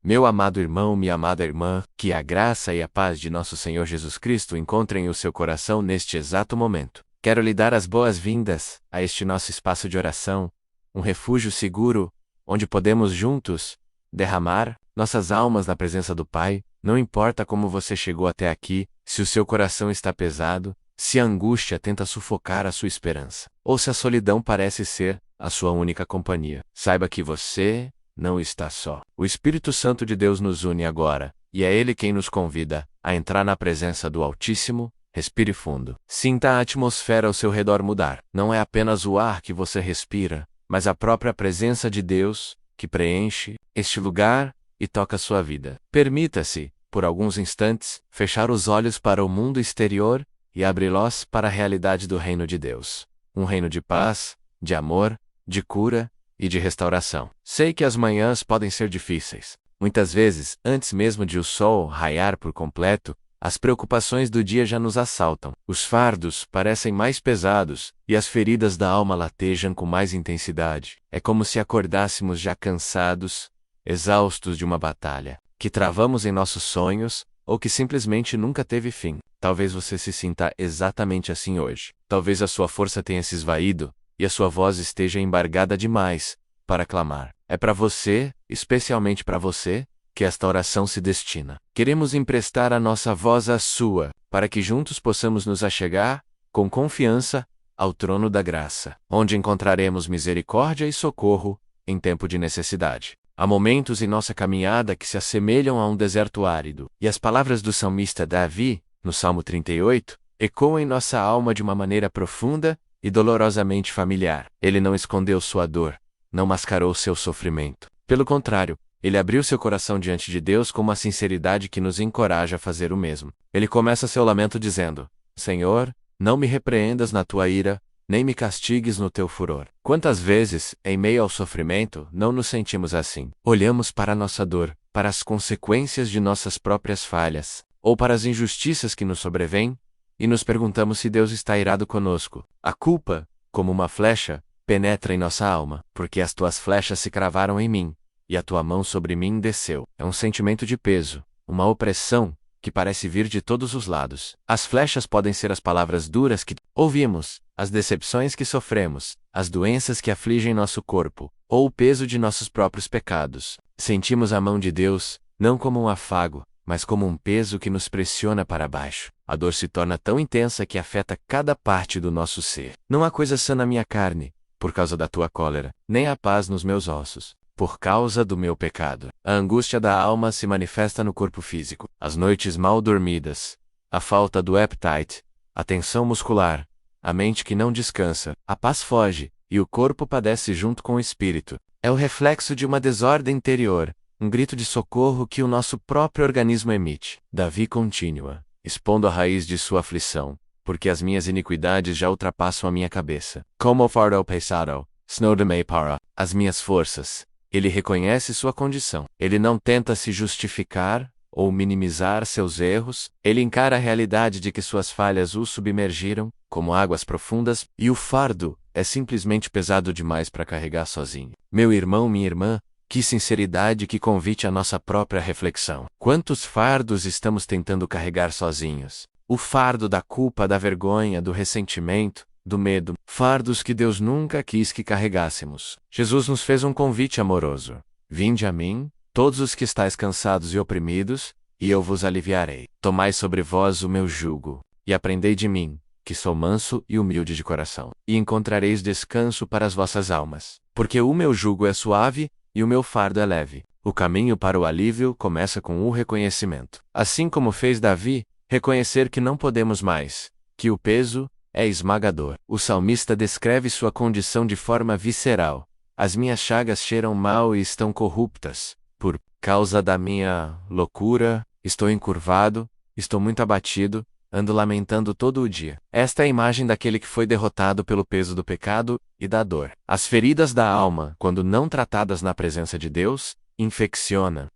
Meu amado irmão, minha amada irmã, que a graça e a paz de nosso Senhor Jesus Cristo encontrem o seu coração neste exato momento. Quero lhe dar as boas-vindas a este nosso espaço de oração, um refúgio seguro, onde podemos juntos derramar nossas almas na presença do Pai. Não importa como você chegou até aqui, se o seu coração está pesado, se a angústia tenta sufocar a sua esperança, ou se a solidão parece ser a sua única companhia. Saiba que você não está só. O Espírito Santo de Deus nos une agora, e é Ele quem nos convida a entrar na presença do Altíssimo. Respire fundo. Sinta a atmosfera ao seu redor mudar. Não é apenas o ar que você respira, mas a própria presença de Deus que preenche este lugar e toca sua vida. Permita-se, por alguns instantes, fechar os olhos para o mundo exterior e abri-los para a realidade do reino de Deus. Um reino de paz, de amor, de cura e de restauração. Sei que as manhãs podem ser difíceis. Muitas vezes, antes mesmo de o sol raiar por completo, as preocupações do dia já nos assaltam. Os fardos parecem mais pesados e as feridas da alma latejam com mais intensidade. É como se acordássemos já cansados, exaustos de uma batalha, que travamos em nossos sonhos ou que simplesmente nunca teve fim. Talvez você se sinta exatamente assim hoje. Talvez a sua força tenha se esvaído e a sua voz esteja embargada demais para clamar. É para você, especialmente para você, que esta oração se destina. Queremos emprestar a nossa voz à sua, para que juntos possamos nos achegar, com confiança, ao trono da graça, onde encontraremos misericórdia e socorro em tempo de necessidade. Há momentos em nossa caminhada que se assemelham a um deserto árido, e as palavras do salmista Davi, no Salmo 38, ecoam em nossa alma de uma maneira profunda e dolorosamente familiar. Ele não escondeu sua dor, não mascarou seu sofrimento. Pelo contrário, ele abriu seu coração diante de Deus com uma sinceridade que nos encoraja a fazer o mesmo. Ele começa seu lamento dizendo: Senhor, não me repreendas na tua ira, nem me castigues no teu furor. Quantas vezes, em meio ao sofrimento, não nos sentimos assim? Olhamos para a nossa dor, para as consequências de nossas próprias falhas, ou para as injustiças que nos sobrevêm, e nos perguntamos se Deus está irado conosco. A culpa, como uma flecha, penetra em nossa alma, porque as tuas flechas se cravaram em mim, e a tua mão sobre mim desceu. É um sentimento de peso, uma opressão, que parece vir de todos os lados. As flechas podem ser as palavras duras que ouvimos, as decepções que sofremos, as doenças que afligem nosso corpo, ou o peso de nossos próprios pecados. Sentimos a mão de Deus, não como um afago, mas como um peso que nos pressiona para baixo. A dor se torna tão intensa que afeta cada parte do nosso ser. Não há coisa sã na minha carne, por causa da tua cólera, nem há paz nos meus ossos, por causa do meu pecado. A angústia da alma se manifesta no corpo físico. As noites mal dormidas, a falta do appetite, a tensão muscular, a mente que não descansa, a paz foge, e o corpo padece junto com o espírito. É o reflexo de uma desordem interior, um grito de socorro que o nosso próprio organismo emite. Davi continua, expondo a raiz de sua aflição, porque as minhas iniquidades já ultrapassam a minha cabeça. Como fardo pesado, snowdemei para as minhas forças. Ele reconhece sua condição. Ele não tenta se justificar ou minimizar seus erros. Ele encara a realidade de que suas falhas o submergiram, como águas profundas, e o fardo é simplesmente pesado demais para carregar sozinho. Meu irmão, minha irmã, que sinceridade, que convite à nossa própria reflexão. Quantos fardos estamos tentando carregar sozinhos? O fardo da culpa, da vergonha, do ressentimento, do medo, fardos que Deus nunca quis que carregássemos. Jesus nos fez um convite amoroso. Vinde a mim, todos os que estáis cansados e oprimidos, e eu vos aliviarei. Tomai sobre vós o meu jugo, e aprendei de mim, que sou manso e humilde de coração, e encontrareis descanso para as vossas almas. Porque o meu jugo é suave, e o meu fardo é leve. O caminho para o alívio começa com o reconhecimento. Assim como fez Davi, reconhecer que não podemos mais, que o peso é esmagador. O salmista descreve sua condição de forma visceral. As minhas chagas cheiram mal e estão corruptas. Por causa da minha loucura, estou encurvado, estou muito abatido, ando lamentando todo o dia. Esta é a imagem daquele que foi derrotado pelo peso do pecado e da dor. As feridas da alma, quando não tratadas na presença de Deus, infeccionam.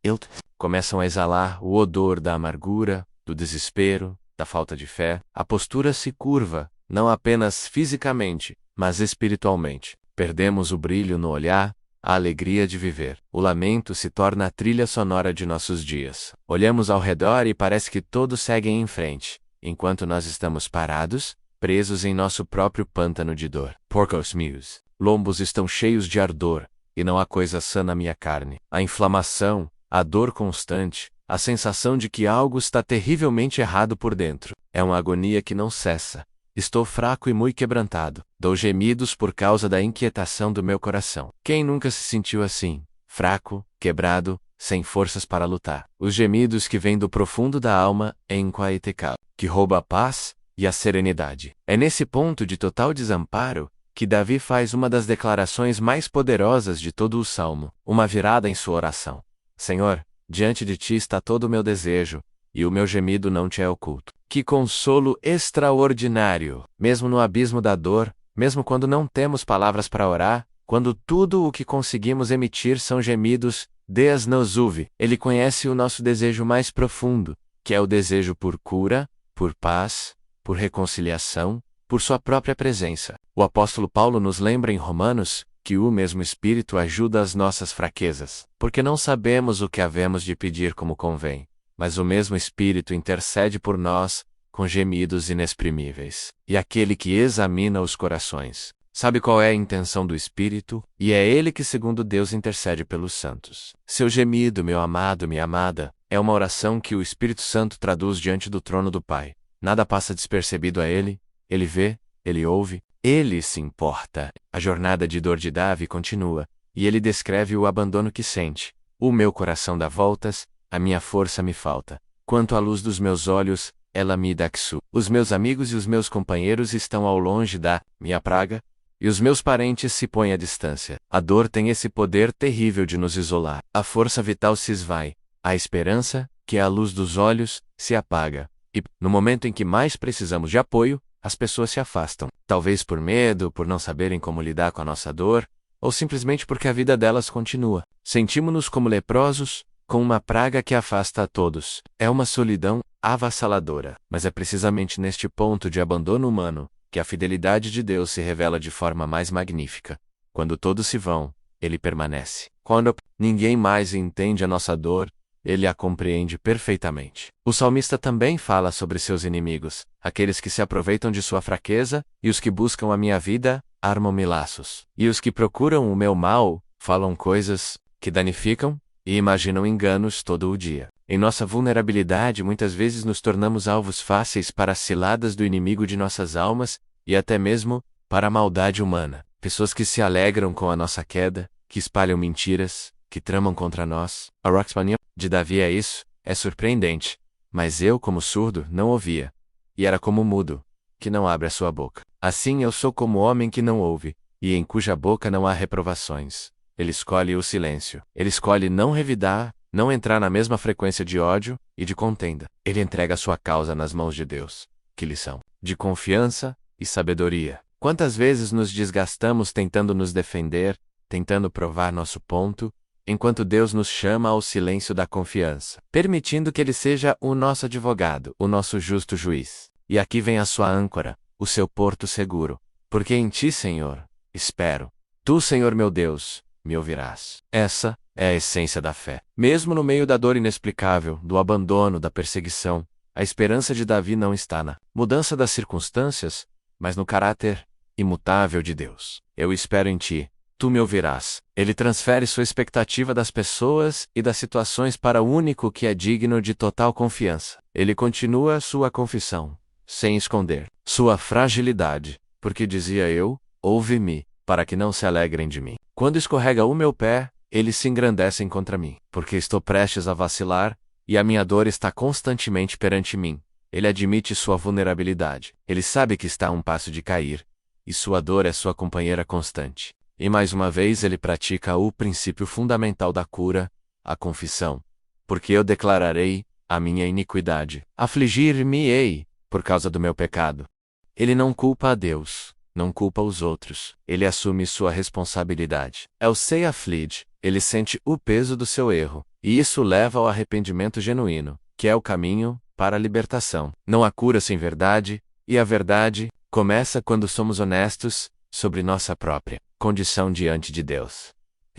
Começam a exalar o odor da amargura, do desespero, da falta de fé. A postura se curva, não apenas fisicamente, mas espiritualmente. Perdemos o brilho no olhar, a alegria de viver. O lamento se torna a trilha sonora de nossos dias. Olhamos ao redor e parece que todos seguem em frente, enquanto nós estamos parados, presos em nosso próprio pântano de dor. Porcos meus lombos estão cheios de ardor, e não há coisa sã na minha carne. A inflamação, a dor constante, a sensação de que algo está terrivelmente errado por dentro. É uma agonia que não cessa. Estou fraco e muito quebrantado. Dou gemidos por causa da inquietação do meu coração. Quem nunca se sentiu assim? Fraco, quebrado, sem forças para lutar. Os gemidos que vêm do profundo da alma em Quaetecal, que rouba a paz e a serenidade. É nesse ponto de total desamparo que Davi faz uma das declarações mais poderosas de todo o Salmo, uma virada em sua oração. Senhor, diante de ti está todo o meu desejo, e o meu gemido não te é oculto. Que consolo extraordinário! Mesmo no abismo da dor, mesmo quando não temos palavras para orar, quando tudo o que conseguimos emitir são gemidos, Deus nos ouve. Ele conhece o nosso desejo mais profundo, que é o desejo por cura, por paz, por reconciliação, por sua própria presença. O apóstolo Paulo nos lembra em Romanos que o mesmo Espírito ajuda as nossas fraquezas, porque não sabemos o que havemos de pedir como convém, mas o mesmo Espírito intercede por nós com gemidos inexprimíveis. E aquele que examina os corações sabe qual é a intenção do Espírito, e é ele que, segundo Deus, intercede pelos santos. Seu gemido, meu amado, minha amada, é uma oração que o Espírito Santo traduz diante do trono do Pai. Nada passa despercebido a ele vê, ele ouve, ele se importa. A jornada de dor de Davi continua, e ele descreve o abandono que sente. O meu coração dá voltas, a minha força me falta. Quanto à luz dos meus olhos, ela me dá que os meus amigos e os meus companheiros estão ao longe da minha praga, e os meus parentes se põem à distância. A dor tem esse poder terrível de nos isolar. A força vital se esvai. A esperança, que é a luz dos olhos, se apaga. E, no momento em que mais precisamos de apoio, as pessoas se afastam. Talvez por medo, por não saberem como lidar com a nossa dor, ou simplesmente porque a vida delas continua. Sentimos-nos como leprosos, com uma praga que afasta a todos. É uma solidão avassaladora. Mas é precisamente neste ponto de abandono humano que a fidelidade de Deus se revela de forma mais magnífica. Quando todos se vão, Ele permanece. Quando ninguém mais entende a nossa dor, Ele a compreende perfeitamente. O salmista também fala sobre seus inimigos, aqueles que se aproveitam de sua fraqueza, e os que buscam a minha vida, armam-me laços. E os que procuram o meu mal, falam coisas que danificam e imaginam enganos todo o dia. Em nossa vulnerabilidade, muitas vezes nos tornamos alvos fáceis para as ciladas do inimigo de nossas almas, e até mesmo para a maldade humana. Pessoas que se alegram com a nossa queda, que espalham mentiras, que tramam contra nós. A Roxmania de Davi é isso, é surpreendente. Mas eu, como surdo, não ouvia. E era como mudo, que não abre a sua boca. Assim eu sou como homem que não ouve, e em cuja boca não há reprovações. Ele escolhe o silêncio. Ele escolhe não revidar, não entrar na mesma frequência de ódio e de contenda. Ele entrega a sua causa nas mãos de Deus. Que lição! De confiança e sabedoria. Quantas vezes nos desgastamos tentando nos defender, tentando provar nosso ponto, enquanto Deus nos chama ao silêncio da confiança, permitindo que Ele seja o nosso advogado, o nosso justo juiz. E aqui vem a sua âncora, o seu porto seguro. Porque em Ti, Senhor, espero. Tu, Senhor meu Deus, me ouvirás. Essa é a essência da fé. Mesmo no meio da dor inexplicável, do abandono, da perseguição, a esperança de Davi não está na mudança das circunstâncias, mas no caráter imutável de Deus. Eu espero em Ti. Tu me ouvirás. Ele transfere sua expectativa das pessoas e das situações para o único que é digno de total confiança. Ele continua sua confissão, sem esconder sua fragilidade, porque dizia eu, ouve-me, para que não se alegrem de mim. Quando escorrega o meu pé, eles se engrandecem contra mim, porque estou prestes a vacilar, e a minha dor está constantemente perante mim. Ele admite sua vulnerabilidade. Ele sabe que está a um passo de cair, e sua dor é sua companheira constante. E mais uma vez ele pratica o princípio fundamental da cura, a confissão. Porque eu declararei a minha iniquidade. Afligir-me-ei por causa do meu pecado. Ele não culpa a Deus, não culpa os outros. Ele assume sua responsabilidade. El se aflige, ele sente o peso do seu erro, e isso leva ao arrependimento genuíno, que é o caminho para a libertação. Não há cura sem verdade, e a verdade começa quando somos honestos sobre nossa própria condição diante de Deus.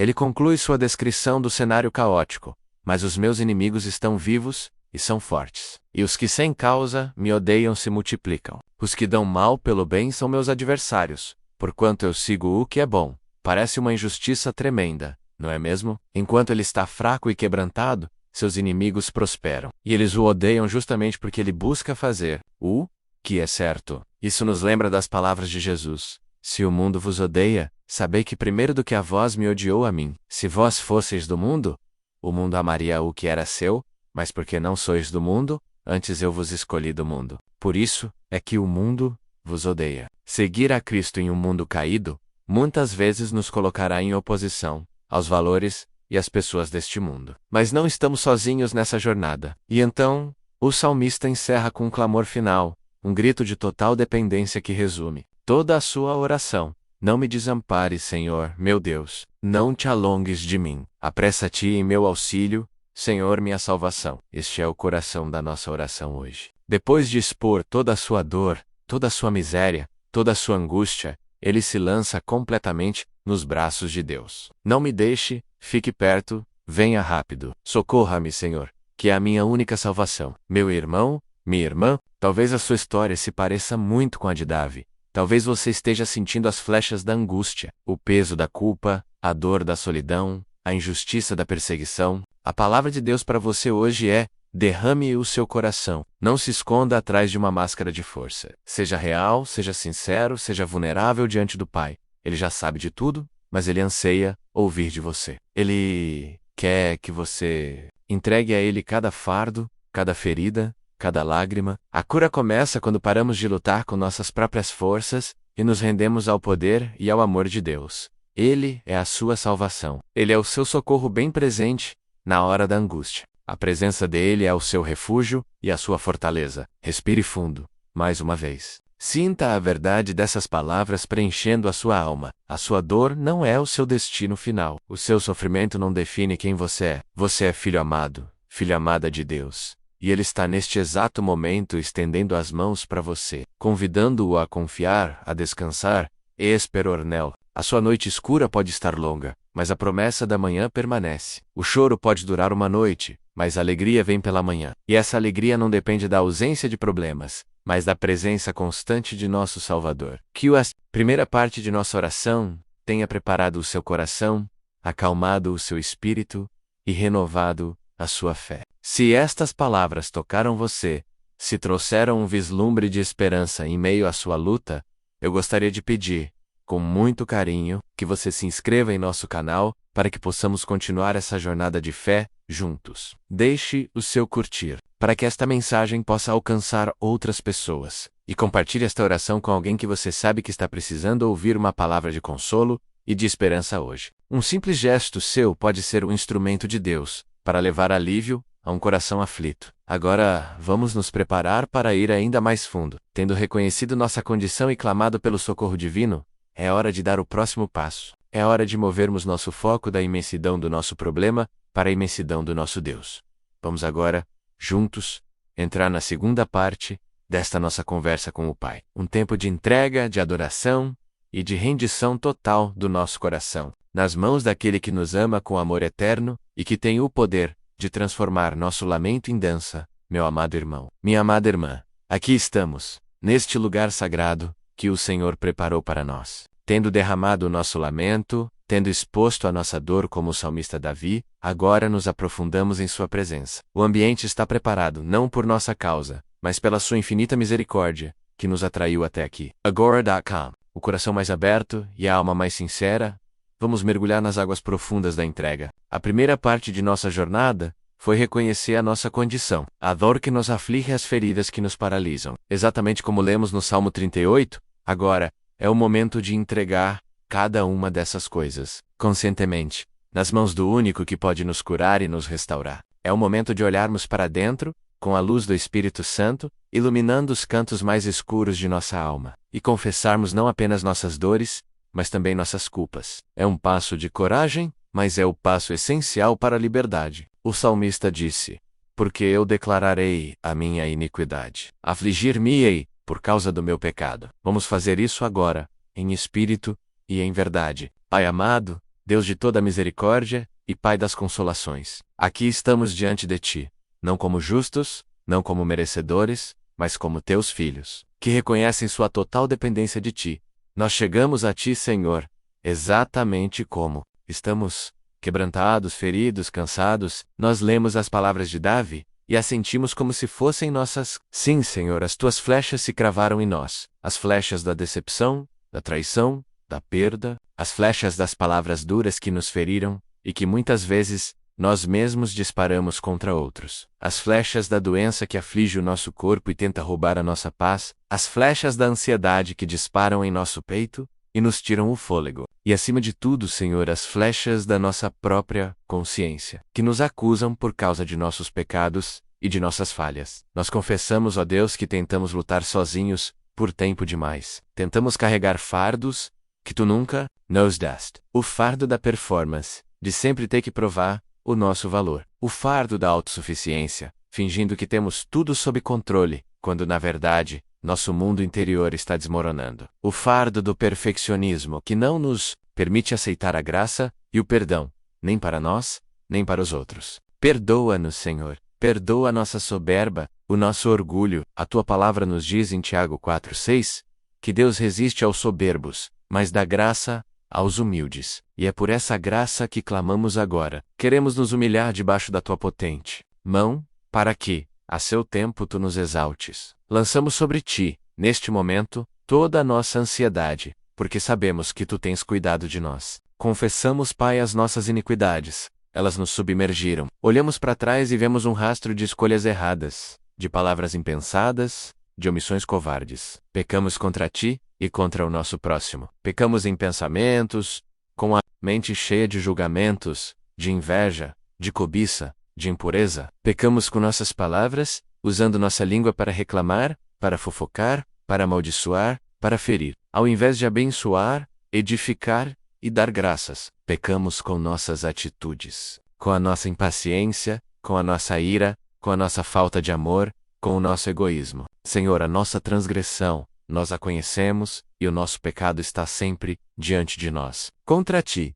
Ele conclui sua descrição do cenário caótico. Mas os meus inimigos estão vivos e são fortes. E os que sem causa me odeiam se multiplicam. Os que dão mal pelo bem são meus adversários, porquanto eu sigo o que é bom. Parece uma injustiça tremenda, não é mesmo? Enquanto ele está fraco e quebrantado, seus inimigos prosperam. E eles o odeiam justamente porque ele busca fazer o que é certo. Isso nos lembra das palavras de Jesus. Se o mundo vos odeia, sabei que primeiro do que a vós me odiou a mim. Se vós fosseis do mundo, o mundo amaria o que era seu, mas porque não sois do mundo, antes eu vos escolhi do mundo. Por isso é que o mundo vos odeia. Seguir a Cristo em um mundo caído, muitas vezes nos colocará em oposição aos valores e às pessoas deste mundo. Mas não estamos sozinhos nessa jornada. E então, o salmista encerra com um clamor final, um grito de total dependência que resume toda a sua oração. Não me desampares, Senhor, meu Deus, não te alongues de mim. Apressa-te em meu auxílio, Senhor, minha salvação. Este é o coração da nossa oração hoje. Depois de expor toda a sua dor, toda a sua miséria, toda a sua angústia, ele se lança completamente nos braços de Deus. Não me deixe, fique perto, venha rápido. Socorra-me, Senhor, que é a minha única salvação. Meu irmão, minha irmã, talvez a sua história se pareça muito com a de Davi. Talvez você esteja sentindo as flechas da angústia, o peso da culpa, a dor da solidão, a injustiça da perseguição. A palavra de Deus para você hoje é: derrame o seu coração. Não se esconda atrás de uma máscara de força. Seja real, seja sincero, seja vulnerável diante do Pai. Ele já sabe de tudo, mas ele anseia ouvir de você. Ele quer que você entregue a ele cada fardo, cada ferida, cada lágrima. A cura começa quando paramos de lutar com nossas próprias forças e nos rendemos ao poder e ao amor de Deus. Ele é a sua salvação. Ele é o seu socorro bem presente na hora da angústia. A presença dele é o seu refúgio e a sua fortaleza. Respire fundo, mais uma vez. Sinta a verdade dessas palavras preenchendo a sua alma. A sua dor não é o seu destino final. O seu sofrimento não define quem você é. Você é filho amado, filha amada de Deus. E Ele está neste exato momento estendendo as mãos para você, convidando-o a confiar, a descansar, e esperar nele. A sua noite escura pode estar longa, mas a promessa da manhã permanece. O choro pode durar uma noite, mas a alegria vem pela manhã. E essa alegria não depende da ausência de problemas, mas da presença constante de nosso Salvador. Que a primeira parte de nossa oração tenha preparado o seu coração, acalmado o seu espírito e renovado a sua fé. Se estas palavras tocaram você, se trouxeram um vislumbre de esperança em meio à sua luta, eu gostaria de pedir, com muito carinho, que você se inscreva em nosso canal, para que possamos continuar essa jornada de fé, juntos. Deixe o seu curtir, para que esta mensagem possa alcançar outras pessoas. E compartilhe esta oração com alguém que você sabe que está precisando ouvir uma palavra de consolo e de esperança hoje. Um simples gesto seu pode ser um instrumento de Deus, para levar alívio a um coração aflito. Agora, vamos nos preparar para ir ainda mais fundo. Tendo reconhecido nossa condição e clamado pelo socorro divino, é hora de dar o próximo passo. É hora de movermos nosso foco da imensidão do nosso problema para a imensidão do nosso Deus. Vamos agora, juntos, entrar na segunda parte desta nossa conversa com o Pai. Um tempo de entrega, de adoração e de rendição total do nosso coração, nas mãos daquele que nos ama com amor eterno e que tem o poder de transformar nosso lamento em dança, meu amado irmão. Minha amada irmã, aqui estamos, neste lugar sagrado que o Senhor preparou para nós. Tendo derramado o nosso lamento, tendo exposto a nossa dor como o salmista Davi, agora nos aprofundamos em sua presença. O ambiente está preparado não por nossa causa, mas pela sua infinita misericórdia, que nos atraiu até aqui. Agora.com. O coração mais aberto e a alma mais sincera, vamos mergulhar nas águas profundas da entrega. A primeira parte de nossa jornada foi reconhecer a nossa condição, a dor que nos aflige e as feridas que nos paralisam. Exatamente como lemos no Salmo 38, agora é o momento de entregar cada uma dessas coisas, conscientemente, nas mãos do único que pode nos curar e nos restaurar. É o momento de olharmos para dentro, com a luz do Espírito Santo, iluminando os cantos mais escuros de nossa alma, e confessarmos não apenas nossas dores, mas também nossas culpas. É um passo de coragem, mas é o passo essencial para a liberdade. O salmista disse: porque eu declararei a minha iniquidade. Afligir-me-ei por causa do meu pecado. Vamos fazer isso agora, em espírito e em verdade. Pai amado, Deus de toda misericórdia e Pai das consolações. Aqui estamos diante de Ti, não como justos, não como merecedores, mas como Teus filhos, que reconhecem sua total dependência de Ti. Nós chegamos a Ti, Senhor, exatamente como estamos, quebrantados, feridos, cansados. Nós lemos as palavras de Davi e as sentimos como se fossem nossas. Sim, Senhor, as Tuas flechas se cravaram em nós, as flechas da decepção, da traição, da perda, as flechas das palavras duras que nos feriram, e que muitas vezes nós mesmos disparamos contra outros. As flechas da doença que aflige o nosso corpo e tenta roubar a nossa paz, as flechas da ansiedade que disparam em nosso peito e nos tiram o fôlego. E acima de tudo, Senhor, as flechas da nossa própria consciência, que nos acusam por causa de nossos pecados e de nossas falhas. Nós confessamos, ó Deus, que tentamos lutar sozinhos por tempo demais. Tentamos carregar fardos que Tu nunca nos deste. O fardo da performance, de sempre ter que provar o nosso valor. O fardo da autossuficiência, fingindo que temos tudo sob controle, quando na verdade, nosso mundo interior está desmoronando. O fardo do perfeccionismo, que não nos permite aceitar a graça e o perdão, nem para nós, nem para os outros. Perdoa-nos, Senhor. Perdoa a nossa soberba, o nosso orgulho. A Tua palavra nos diz em Tiago 4:6, que Deus resiste aos soberbos, mas dá graça aos humildes. E é por essa graça que clamamos agora. Queremos nos humilhar debaixo da Tua potente mão, para que, a seu tempo, Tu nos exaltes. Lançamos sobre Ti, neste momento, toda a nossa ansiedade, porque sabemos que Tu tens cuidado de nós. Confessamos, Pai, as nossas iniquidades. Elas nos submergiram. Olhamos para trás e vemos um rastro de escolhas erradas, de palavras impensadas, de omissões covardes. Pecamos contra Ti e contra o nosso próximo. Pecamos em pensamentos, com a mente cheia de julgamentos, de inveja, de cobiça, de impureza. Pecamos com nossas palavras, usando nossa língua para reclamar, para fofocar, para amaldiçoar, para ferir. Ao invés de abençoar, edificar e dar graças, pecamos com nossas atitudes, com a nossa impaciência, com a nossa ira, com a nossa falta de amor, com o nosso egoísmo. Senhor, a nossa transgressão, nós a conhecemos, e o nosso pecado está sempre diante de nós. Contra Ti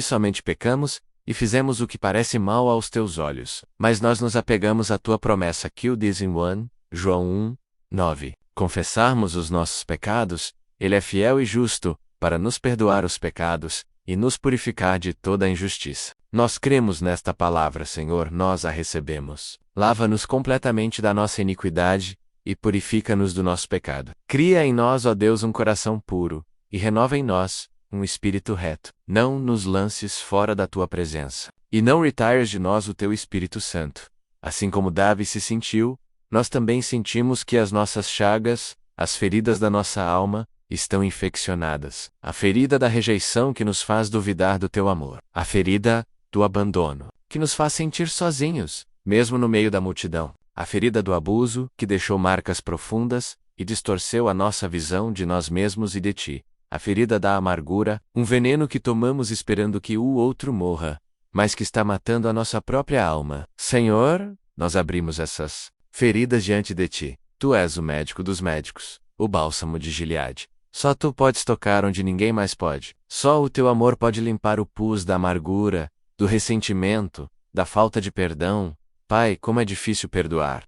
somente pecamos, e fizemos o que parece mal aos Teus olhos. Mas nós nos apegamos à Tua promessa que o diz em João 1:9. Confessarmos os nossos pecados, Ele é fiel e justo, para nos perdoar os pecados, e nos purificar de toda injustiça. Nós cremos nesta palavra, Senhor, nós a recebemos. Lava-nos completamente da nossa iniquidade, e purifica-nos do nosso pecado. Cria em nós, ó Deus, um coração puro, e renova em nós um espírito reto. Não nos lances fora da Tua presença, e não retires de nós o Teu Espírito Santo. Assim como Davi se sentiu, nós também sentimos que as nossas chagas, as feridas da nossa alma, estão infeccionadas. A ferida da rejeição que nos faz duvidar do Teu amor. A ferida do abandono, que nos faz sentir sozinhos, mesmo no meio da multidão. A ferida do abuso, que deixou marcas profundas e distorceu a nossa visão de nós mesmos e de Ti. A ferida da amargura, um veneno que tomamos esperando que o outro morra, mas que está matando a nossa própria alma. Senhor, nós abrimos essas feridas diante de Ti. Tu és o médico dos médicos, o bálsamo de Gileade. Só Tu podes tocar onde ninguém mais pode. Só o Teu amor pode limpar o pus da amargura, do ressentimento, da falta de perdão. Pai, como é difícil perdoar.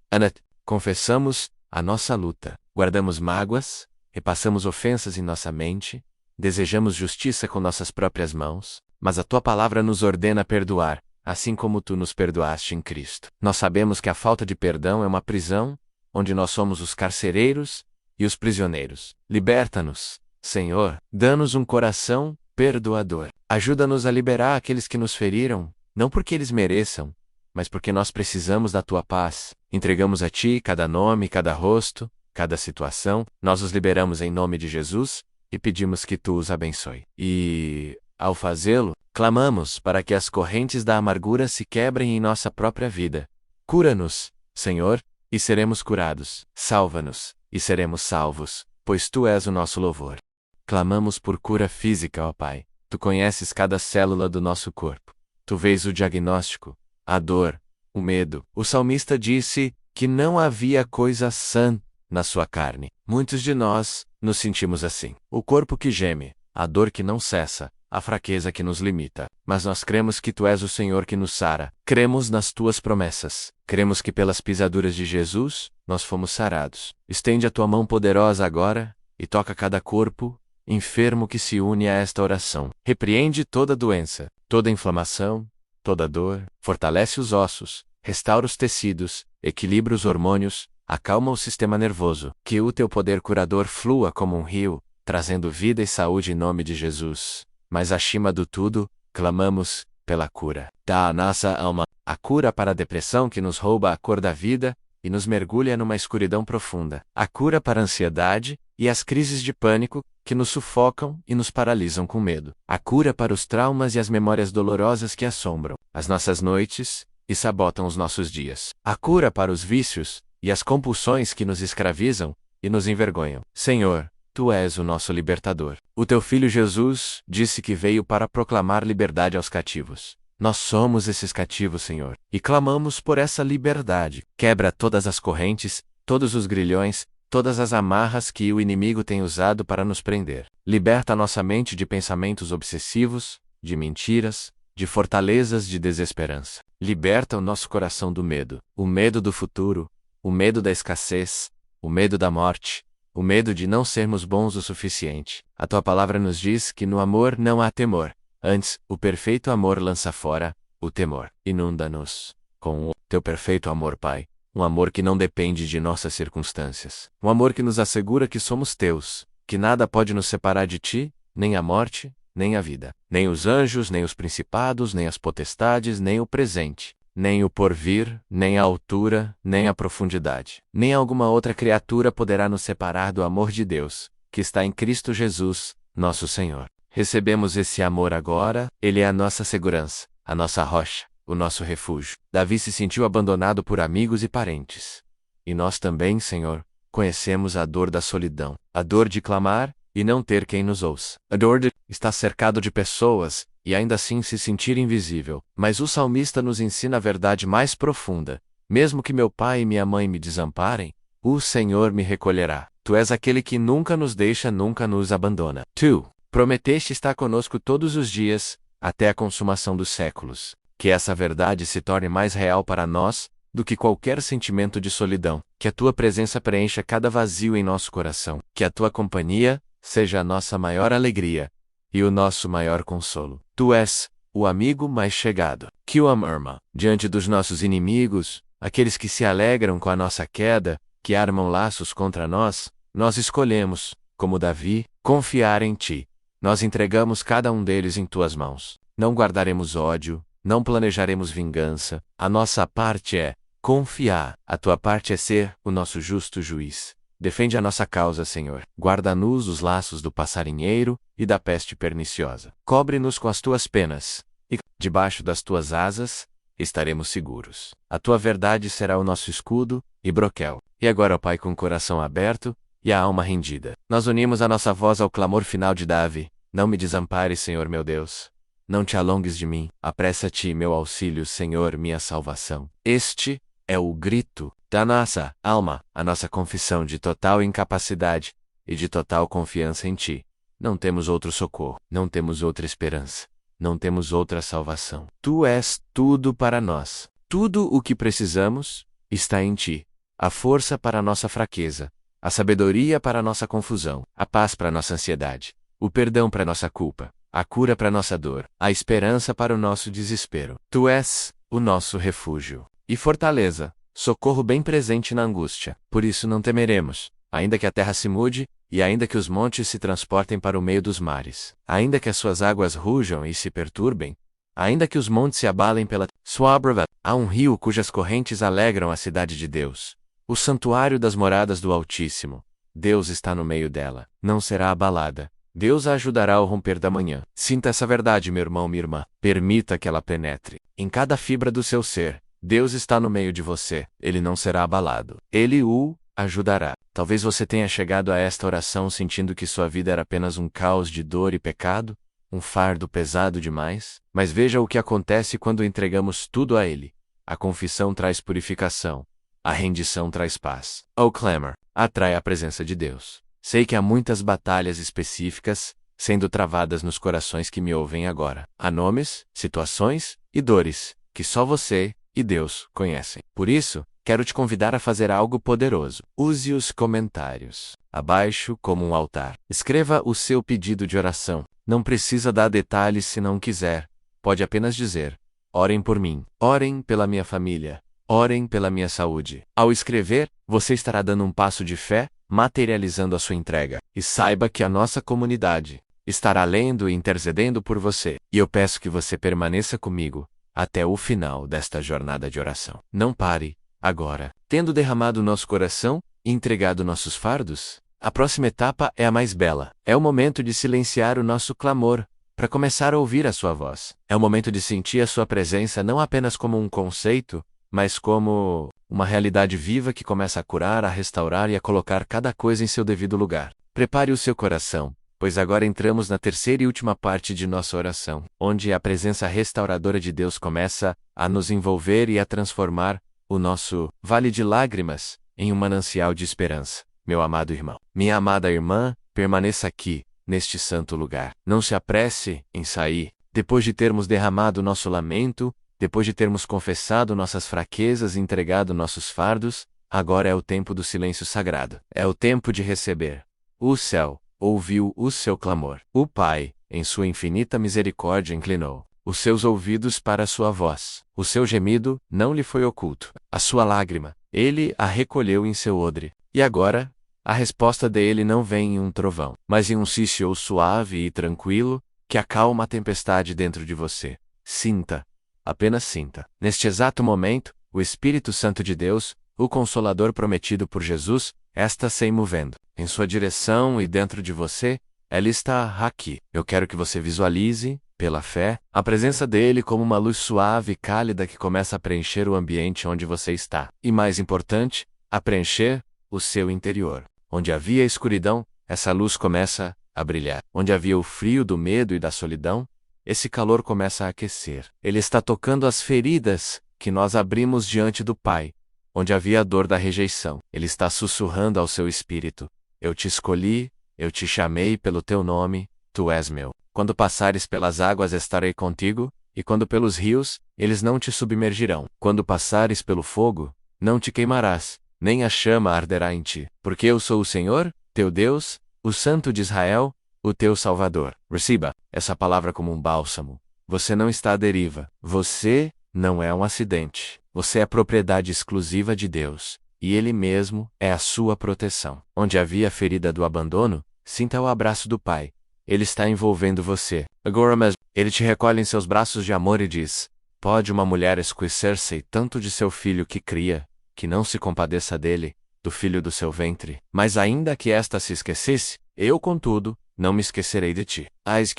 Confessamos a nossa luta. Guardamos mágoas, repassamos ofensas em nossa mente, desejamos justiça com nossas próprias mãos, mas a Tua palavra nos ordena perdoar, assim como Tu nos perdoaste em Cristo. Nós sabemos que a falta de perdão é uma prisão, onde nós somos os carcereiros e os prisioneiros. Liberta-nos, Senhor, dá-nos um coração perdoador. Ajuda-nos a liberar aqueles que nos feriram, não porque eles mereçam, mas porque nós precisamos da Tua paz. Entregamos a Ti cada nome, cada rosto, cada situação. Nós os liberamos em nome de Jesus e pedimos que Tu os abençoe. E, ao fazê-lo, clamamos para que as correntes da amargura se quebrem em nossa própria vida. Cura-nos, Senhor, e seremos curados. Salva-nos, e seremos salvos, pois Tu és o nosso louvor. Clamamos por cura física, ó Pai. Tu conheces cada célula do nosso corpo. Tu vês o diagnóstico, a dor, o medo. O salmista disse que não havia coisa sã na sua carne. Muitos de nós nos sentimos assim. O corpo que geme, a dor que não cessa, a fraqueza que nos limita. Mas nós cremos que Tu és o Senhor que nos sara. Cremos nas Tuas promessas. Cremos que pelas pisaduras de Jesus, nós fomos sarados. Estende a Tua mão poderosa agora, e toca cada corpo enfermo que se une a esta oração. Repreende toda doença, toda inflamação, toda dor, fortalece os ossos, restaura os tecidos, equilibra os hormônios, acalma o sistema nervoso. Que o Teu poder curador flua como um rio, trazendo vida e saúde em nome de Jesus. Mas acima do tudo, clamamos pela cura. Dá à nossa alma a cura para a depressão que nos rouba a cor da vida e nos mergulha numa escuridão profunda. A cura para a ansiedade e as crises de pânico que nos sufocam e nos paralisam com medo. A cura para os traumas e as memórias dolorosas que assombram as nossas noites e sabotam os nossos dias. A cura para os vícios e as compulsões que nos escravizam e nos envergonham. Senhor, Tu és o nosso libertador. O Teu Filho Jesus disse que veio para proclamar liberdade aos cativos. Nós somos esses cativos, Senhor, e clamamos por essa liberdade. Quebra todas as correntes, todos os grilhões, todas as amarras que o inimigo tem usado para nos prender. Liberta a nossa mente de pensamentos obsessivos, de mentiras, de fortalezas de desesperança. Liberta o nosso coração do medo. O medo do futuro, o medo da escassez, o medo da morte, o medo de não sermos bons o suficiente. A Tua palavra nos diz que no amor não há temor. Antes, o perfeito amor lança fora o temor. Inunda-nos com o Teu perfeito amor, Pai. Um amor que não depende de nossas circunstâncias. Um amor que nos assegura que somos Teus, que nada pode nos separar de Ti, nem a morte, nem a vida. Nem os anjos, nem os principados, nem as potestades, nem o presente, nem o porvir, nem a altura, nem a profundidade. Nem alguma outra criatura poderá nos separar do amor de Deus, que está em Cristo Jesus, nosso Senhor. Recebemos esse amor agora, Ele é a nossa segurança, a nossa rocha, o nosso refúgio. Davi se sentiu abandonado por amigos e parentes. E nós também, Senhor, conhecemos a dor da solidão, a dor de clamar e não ter quem nos ouça, a dor de estar cercado de pessoas e ainda assim se sentir invisível. Mas o salmista nos ensina a verdade mais profunda. Mesmo que meu pai e minha mãe me desamparem, o Senhor me recolherá. Tu és aquele que nunca nos deixa, nunca nos abandona. Tu prometeste estar conosco todos os dias, até a consumação dos séculos. Que essa verdade se torne mais real para nós do que qualquer sentimento de solidão. Que a Tua presença preencha cada vazio em nosso coração. Que a Tua companhia seja a nossa maior alegria e o nosso maior consolo. Tu és o amigo mais chegado. Que o ama diante dos nossos inimigos, aqueles que se alegram com a nossa queda, que armam laços contra nós, nós escolhemos, como Davi, confiar em Ti. Nós entregamos cada um deles em Tuas mãos. Não guardaremos ódio, não planejaremos vingança. A nossa parte é confiar. A Tua parte é ser o nosso justo juiz. Defende a nossa causa, Senhor. Guarda-nos dos laços do passarinheiro e da peste perniciosa. Cobre-nos com as Tuas penas, e, debaixo das Tuas asas, estaremos seguros. A Tua verdade será o nosso escudo e broquel. E agora, ó Pai, com o coração aberto e a alma rendida, nós unimos a nossa voz ao clamor final de Davi. Não me desampares, Senhor meu Deus. Não te alongues de mim. Apressa-te, meu auxílio, Senhor, minha salvação. Este é o grito da nossa alma, a nossa confissão de total incapacidade e de total confiança em Ti. Não temos outro socorro, não temos outra esperança, não temos outra salvação. Tu és tudo para nós. Tudo o que precisamos está em Ti. A força para a nossa fraqueza, a sabedoria para a nossa confusão, a paz para a nossa ansiedade, o perdão para a nossa culpa, a cura para a nossa dor, a esperança para o nosso desespero. Tu és o nosso refúgio e fortaleza, socorro bem presente na angústia. Por isso não temeremos, ainda que a terra se mude, e ainda que os montes se transportem para o meio dos mares, ainda que as suas águas rujam e se perturbem, ainda que os montes se abalem pela sua brava. Há um rio cujas correntes alegram a cidade de Deus, o santuário das moradas do Altíssimo. Deus está no meio dela, não será abalada. Deus a ajudará ao romper da manhã. Sinta essa verdade, meu irmão, minha irmã. Permita que ela penetre em cada fibra do seu ser. Deus está no meio de você. Ele não será abalado. Ele o ajudará. Talvez você tenha chegado a esta oração sentindo que sua vida era apenas um caos de dor e pecado, um fardo pesado demais. Mas veja o que acontece quando entregamos tudo a Ele. A confissão traz purificação. A rendição traz paz. O clamor atrai a presença de Deus. Sei que há muitas batalhas específicas, sendo travadas nos corações que me ouvem agora. Há nomes, situações e dores que só você e Deus conhecem. Por isso, quero te convidar a fazer algo poderoso. Use os comentários abaixo como um altar. Escreva o seu pedido de oração. Não precisa dar detalhes se não quiser. Pode apenas dizer: orem por mim. Orem pela minha família. Orem pela minha saúde. Ao escrever, você estará dando um passo de fé, materializando a sua entrega. E saiba que a nossa comunidade estará lendo e intercedendo por você. E eu peço que você permaneça comigo até o final desta jornada de oração. Não pare agora. Tendo derramado nosso coração e entregado nossos fardos, a próxima etapa é a mais bela. É o momento de silenciar o nosso clamor para começar a ouvir a sua voz. É o momento de sentir a sua presença não apenas como um conceito, mas como uma realidade viva que começa a curar, a restaurar e a colocar cada coisa em seu devido lugar. Prepare o seu coração, pois agora entramos na terceira e última parte de nossa oração, onde a presença restauradora de Deus começa a nos envolver e a transformar o nosso vale de lágrimas em um manancial de esperança. Meu amado irmão, minha amada irmã, permaneça aqui, neste santo lugar. Não se apresse em sair. Depois de termos derramado nosso lamento, depois de termos confessado nossas fraquezas e entregado nossos fardos, agora é o tempo do silêncio sagrado. É o tempo de receber. O céu ouviu o seu clamor. O Pai, em sua infinita misericórdia, inclinou os seus ouvidos para a sua voz. O seu gemido não lhe foi oculto. A sua lágrima, ele a recolheu em seu odre. E agora, a resposta dele não vem em um trovão, mas em um cício suave e tranquilo, que acalma a tempestade dentro de você. Sinta. Apenas sinta. Neste exato momento, o Espírito Santo de Deus, o Consolador prometido por Jesus, está se movendo em sua direção e dentro de você. Ele está aqui. Eu quero que você visualize, pela fé, a presença dele como uma luz suave e cálida que começa a preencher o ambiente onde você está. E mais importante, a preencher o seu interior. Onde havia escuridão, essa luz começa a brilhar. Onde havia o frio do medo e da solidão, esse calor começa a aquecer. Ele está tocando as feridas que nós abrimos diante do Pai. Onde havia a dor da rejeição, ele está sussurrando ao seu espírito: eu te escolhi, eu te chamei pelo teu nome, tu és meu. Quando passares pelas águas estarei contigo, e quando pelos rios, eles não te submergirão. Quando passares pelo fogo, não te queimarás, nem a chama arderá em ti. Porque eu sou o Senhor, teu Deus, o Santo de Israel, o teu Salvador. Receba essa palavra como um bálsamo. Você não está à deriva. Você não é um acidente. Você é propriedade exclusiva de Deus, e Ele mesmo é a sua proteção. Onde havia a ferida do abandono, sinta o abraço do Pai. Ele está envolvendo você. Agora mesmo, Ele te recolhe em seus braços de amor e diz: pode uma mulher esquecer-se tanto de seu filho que cria, que não se compadeça dele, do filho do seu ventre? Mas ainda que esta se esquecesse, eu, contudo, não me esquecerei de ti. As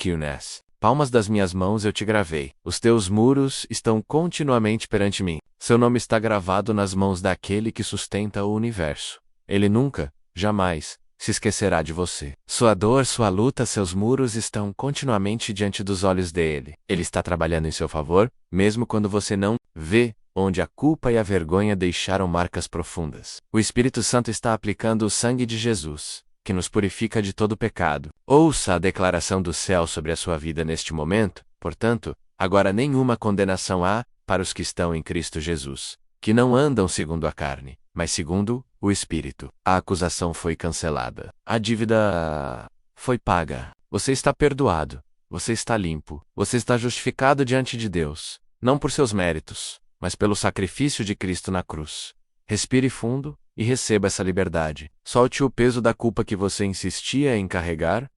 palmas das minhas mãos eu te gravei. Os teus muros estão continuamente perante mim. Seu nome está gravado nas mãos daquele que sustenta o universo. Ele nunca, jamais, se esquecerá de você. Sua dor, sua luta, seus muros estão continuamente diante dos olhos dele. Ele está trabalhando em seu favor, mesmo quando você não vê, onde a culpa e a vergonha deixaram marcas profundas. O Espírito Santo está aplicando o sangue de Jesus, que nos purifica de todo pecado. Ouça a declaração do céu sobre a sua vida neste momento. Portanto, agora nenhuma condenação há para os que estão em Cristo Jesus, que não andam segundo a carne, mas segundo o Espírito. A acusação foi cancelada. A dívida foi paga. Você está perdoado. Você está limpo. Você está justificado diante de Deus, não por seus méritos, mas pelo sacrifício de Cristo na cruz. Respire fundo e receba essa liberdade. Solte o peso da culpa que você insistia em carregar,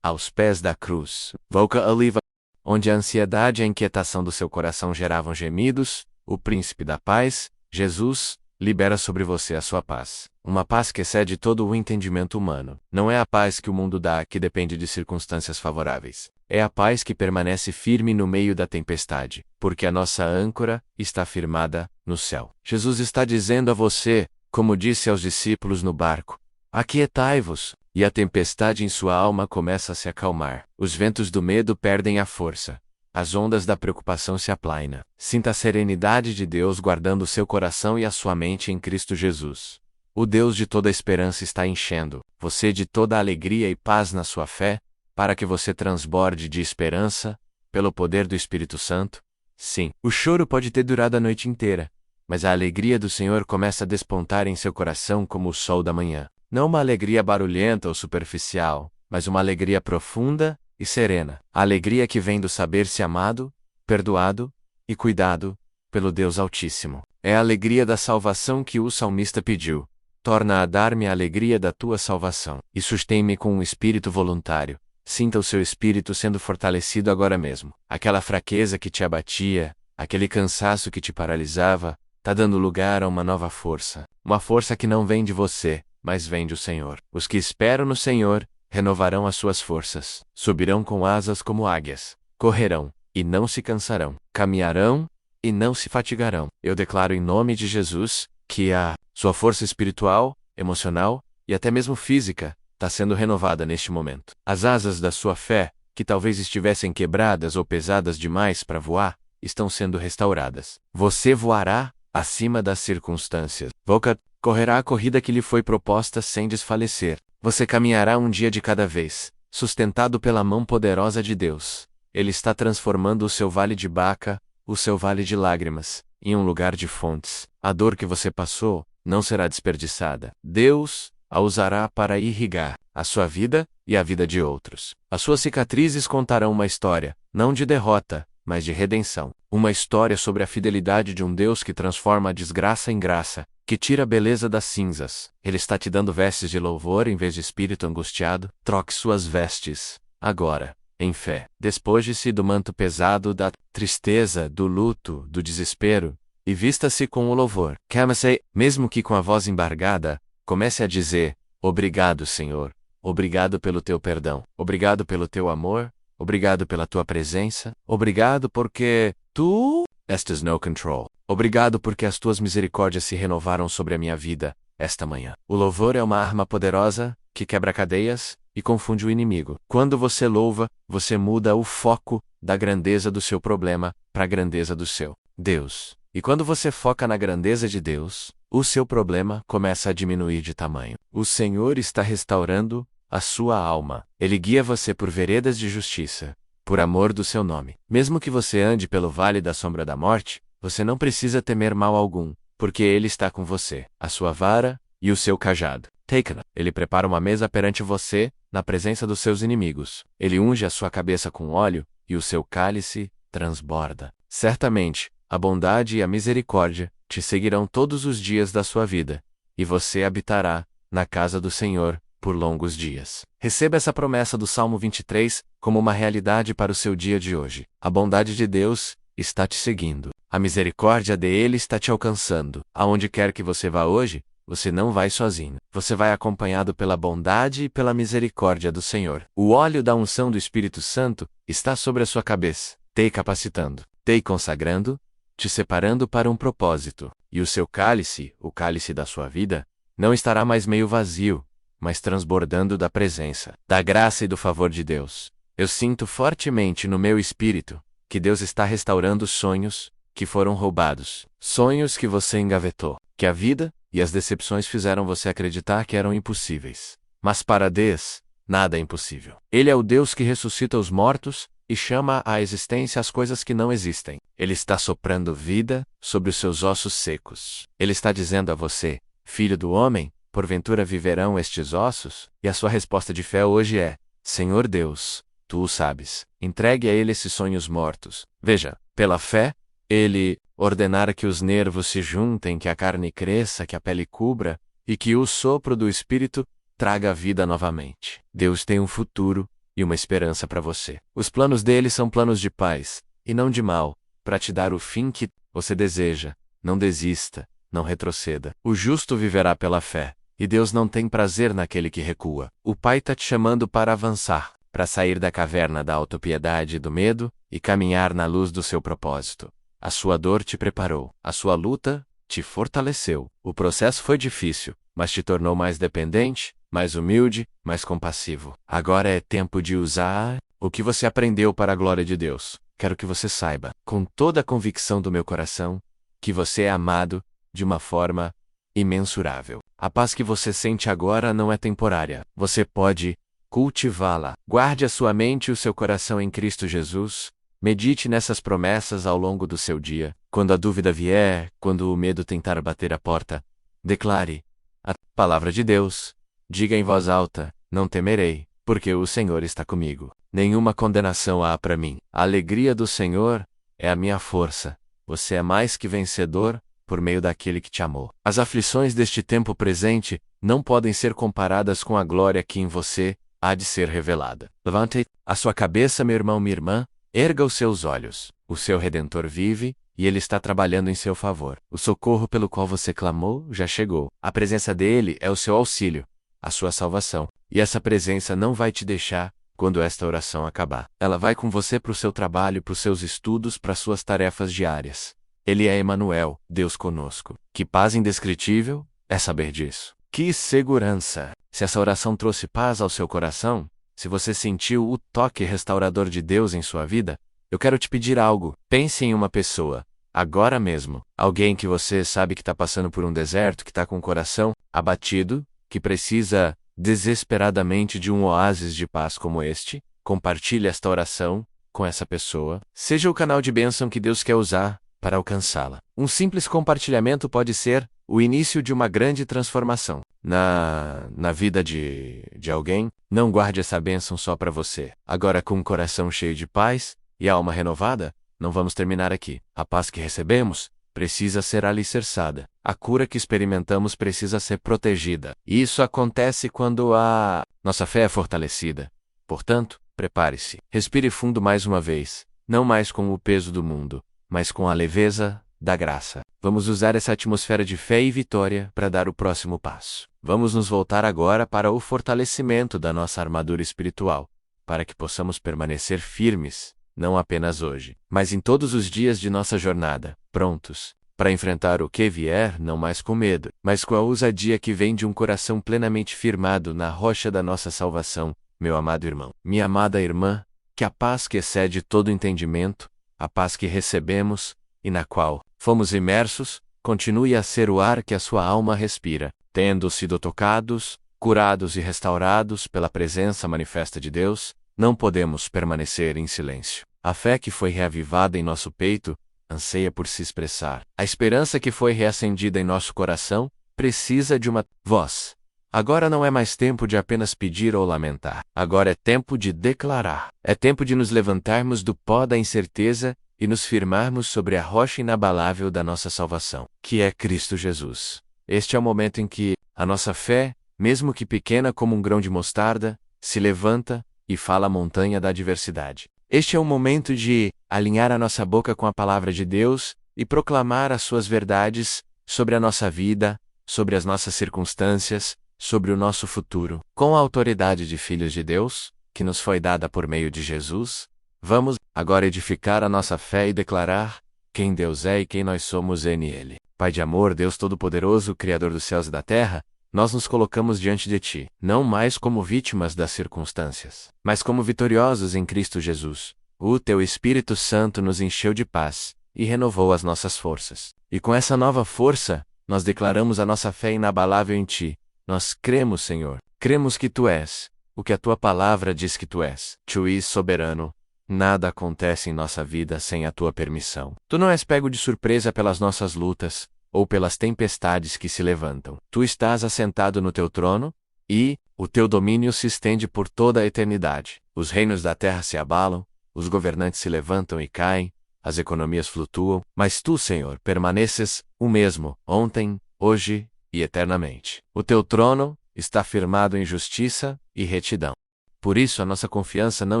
aos pés da cruz. Voca Aliva, onde a ansiedade e a inquietação do seu coração geravam gemidos, o príncipe da paz, Jesus, libera sobre você a sua paz. Uma paz que excede todo o entendimento humano. Não é a paz que o mundo dá, que depende de circunstâncias favoráveis. É a paz que permanece firme no meio da tempestade, porque a nossa âncora está firmada no céu. Jesus está dizendo a você, como disse aos discípulos no barco: aquietai-vos, e a tempestade em sua alma começa a se acalmar. Os ventos do medo perdem a força. As ondas da preocupação se aplainam. Sinta a serenidade de Deus guardando seu coração e a sua mente em Cristo Jesus. O Deus de toda esperança está enchendo você de toda alegria e paz na sua fé, para que você transborde de esperança, pelo poder do Espírito Santo? Sim, o choro pode ter durado a noite inteira, mas a alegria do Senhor começa a despontar em seu coração como o sol da manhã. Não uma alegria barulhenta ou superficial, mas uma alegria profunda e serena. A alegria que vem do saber-se amado, perdoado e cuidado pelo Deus Altíssimo. É a alegria da salvação que o salmista pediu. Torna a dar-me a alegria da tua salvação, e sustém-me com um espírito voluntário. Sinta o seu espírito sendo fortalecido agora mesmo. Aquela fraqueza que te abatia, aquele cansaço que te paralisava, está dando lugar a uma nova força. Uma força que não vem de você, mas vem do Senhor. Os que esperam no Senhor renovarão as suas forças. Subirão com asas como águias. Correrão e não se cansarão. Caminharão e não se fatigarão. Eu declaro em nome de Jesus que a sua força espiritual, emocional e até mesmo física está sendo renovada neste momento. As asas da sua fé, que talvez estivessem quebradas ou pesadas demais para voar, estão sendo restauradas. Você voará acima das circunstâncias. Você correrá a corrida que lhe foi proposta sem desfalecer. Você caminhará um dia de cada vez, sustentado pela mão poderosa de Deus. Ele está transformando o seu vale de Baca, o seu vale de lágrimas, em um lugar de fontes. A dor que você passou não será desperdiçada. Deus a usará para irrigar a sua vida e a vida de outros. As suas cicatrizes contarão uma história, não de derrota, mas de redenção. Uma história sobre a fidelidade de um Deus que transforma a desgraça em graça, que tira a beleza das cinzas. Ele está te dando vestes de louvor em vez de espírito angustiado. Troque suas vestes, agora, em fé. Despoje-se do manto pesado da tristeza, do luto, do desespero, e vista-se com o louvor. Cama-se, mesmo que com a voz embargada, comece a dizer: obrigado, Senhor. Obrigado pelo teu perdão. Obrigado pelo teu amor. Obrigado pela tua presença. Obrigado porque tu estes no control. Obrigado porque as tuas misericórdias se renovaram sobre a minha vida esta manhã. O louvor é uma arma poderosa que quebra cadeias e confunde o inimigo. Quando você louva, você muda o foco da grandeza do seu problema para a grandeza do seu Deus. E quando você foca na grandeza de Deus, o seu problema começa a diminuir de tamanho. O Senhor está restaurando a sua alma. Ele guia você por veredas de justiça, por amor do seu nome. Mesmo que você ande pelo vale da sombra da morte, você não precisa temer mal algum, porque Ele está com você, a sua vara e o seu cajado. Take-na. Ele prepara uma mesa perante você, na presença dos seus inimigos. Ele unge a sua cabeça com óleo, e o seu cálice transborda. Certamente, a bondade e a misericórdia te seguirão todos os dias da sua vida, e você habitará na casa do Senhor por longos dias. Receba essa promessa do Salmo 23 como uma realidade para o seu dia de hoje. A bondade de Deus está te seguindo. A misericórdia dele está te alcançando. Aonde quer que você vá hoje, você não vai sozinho. Você vai acompanhado pela bondade e pela misericórdia do Senhor. O óleo da unção do Espírito Santo está sobre a sua cabeça, te capacitando, te consagrando, te separando para um propósito. E o seu cálice, o cálice da sua vida, não estará mais meio vazio, mas transbordando da presença, da graça e do favor de Deus. Eu sinto fortemente no meu espírito que Deus está restaurando sonhos que foram roubados, sonhos que você engavetou, que a vida e as decepções fizeram você acreditar que eram impossíveis. Mas para Deus, nada é impossível. Ele é o Deus que ressuscita os mortos e chama à existência as coisas que não existem. Ele está soprando vida sobre os seus ossos secos. Ele está dizendo a você: filho do homem, porventura viverão estes ossos? E a sua resposta de fé hoje é: Senhor Deus, tu o sabes. Entregue a ele esses sonhos mortos. Veja, pela fé, ele ordenara que os nervos se juntem, que a carne cresça, que a pele cubra, e que o sopro do Espírito traga a vida novamente. Deus tem um futuro e uma esperança para você. Os planos dele são planos de paz, e não de mal, para te dar o fim que você deseja. Não desista, não retroceda. O justo viverá pela fé, e Deus não tem prazer naquele que recua. O Pai está te chamando para avançar, para sair da caverna da autopiedade e do medo, e caminhar na luz do seu propósito. A sua dor te preparou, a sua luta te fortaleceu. O processo foi difícil, mas te tornou mais dependente, mais humilde, mais compassivo. Agora é tempo de usar o que você aprendeu para a glória de Deus. Quero que você saiba, com toda a convicção do meu coração, que você é amado de uma forma imensurável. A paz que você sente agora não é temporária. Você pode cultivá-la. Guarde a sua mente e o seu coração em Cristo Jesus. Medite nessas promessas ao longo do seu dia. Quando a dúvida vier, quando o medo tentar bater a porta, declare a palavra de Deus. Diga em voz alta: não temerei, porque o Senhor está comigo. Nenhuma condenação há para mim. A alegria do Senhor é a minha força. Você é mais que vencedor por meio daquele que te amou. As aflições deste tempo presente não podem ser comparadas com a glória que em você há de ser revelada. Levante a sua cabeça, meu irmão, minha irmã. Erga os seus olhos. O seu Redentor vive, e Ele está trabalhando em seu favor. O socorro pelo qual você clamou já chegou. A presença dele é o seu auxílio, a sua salvação. E essa presença não vai te deixar quando esta oração acabar. Ela vai com você para o seu trabalho, para os seus estudos, para as suas tarefas diárias. Ele é Emanuel, Deus conosco. Que paz indescritível é saber disso. Que segurança! Se essa oração trouxe paz ao seu coração, se você sentiu o toque restaurador de Deus em sua vida, eu quero te pedir algo. Pense em uma pessoa, agora mesmo. Alguém que você sabe que está passando por um deserto, que está com o coração abatido, que precisa desesperadamente de um oásis de paz como este. Compartilhe esta oração com essa pessoa. Seja o canal de bênção que Deus quer usar para alcançá-la. Um simples compartilhamento pode ser o início de uma grande transformação na vida de alguém. Não guarde essa bênção só para você. Agora, com o coração cheio de paz e a alma renovada, não vamos terminar aqui. A paz que recebemos precisa ser alicerçada. A cura que experimentamos precisa ser protegida. E isso acontece quando a nossa fé é fortalecida. Portanto, prepare-se. Respire fundo mais uma vez, não mais com o peso do mundo, mas com a leveza da graça. Vamos usar essa atmosfera de fé e vitória para dar o próximo passo. Vamos nos voltar agora para o fortalecimento da nossa armadura espiritual, para que possamos permanecer firmes, não apenas hoje, mas em todos os dias de nossa jornada, prontos para enfrentar o que vier, não mais com medo, mas com a ousadia que vem de um coração plenamente firmado na rocha da nossa salvação. Meu amado irmão, minha amada irmã, que a paz que excede todo entendimento, a paz que recebemos e na qual fomos imersos, continue a ser o ar que a sua alma respira, tendo sido tocados, curados e restaurados pela presença manifesta de Deus. Não podemos permanecer em silêncio. A fé que foi reavivada em nosso peito anseia por se expressar. A esperança que foi reacendida em nosso coração precisa de uma voz. Agora não é mais tempo de apenas pedir ou lamentar. Agora é tempo de declarar. É tempo de nos levantarmos do pó da incerteza e nos firmarmos sobre a rocha inabalável da nossa salvação, que é Cristo Jesus. Este é o momento em que a nossa fé, mesmo que pequena como um grão de mostarda, se levanta e fala a montanha da adversidade. Este é o momento de alinhar a nossa boca com a palavra de Deus e proclamar as suas verdades sobre a nossa vida, sobre as nossas circunstâncias, sobre o nosso futuro. Com a autoridade de filhos de Deus, que nos foi dada por meio de Jesus, vamos agora edificar a nossa fé e declarar quem Deus é e quem nós somos nele. Pai de amor, Deus Todo-Poderoso, Criador dos céus e da terra, nós nos colocamos diante de Ti, não mais como vítimas das circunstâncias, mas como vitoriosos em Cristo Jesus. O Teu Espírito Santo nos encheu de paz e renovou as nossas forças. E com essa nova força, nós declaramos a nossa fé inabalável em Ti. Nós cremos, Senhor, cremos que Tu és o que a Tua palavra diz que Tu és. Tu és soberano. Nada acontece em nossa vida sem a Tua permissão. Tu não és pego de surpresa pelas nossas lutas, ou pelas tempestades que se levantam. Tu estás assentado no Teu trono, e o Teu domínio se estende por toda a eternidade. Os reinos da terra se abalam, os governantes se levantam e caem, as economias flutuam, mas Tu, Senhor, permaneces o mesmo, ontem, hoje e eternamente. O Teu trono está firmado em justiça e retidão. Por isso a nossa confiança não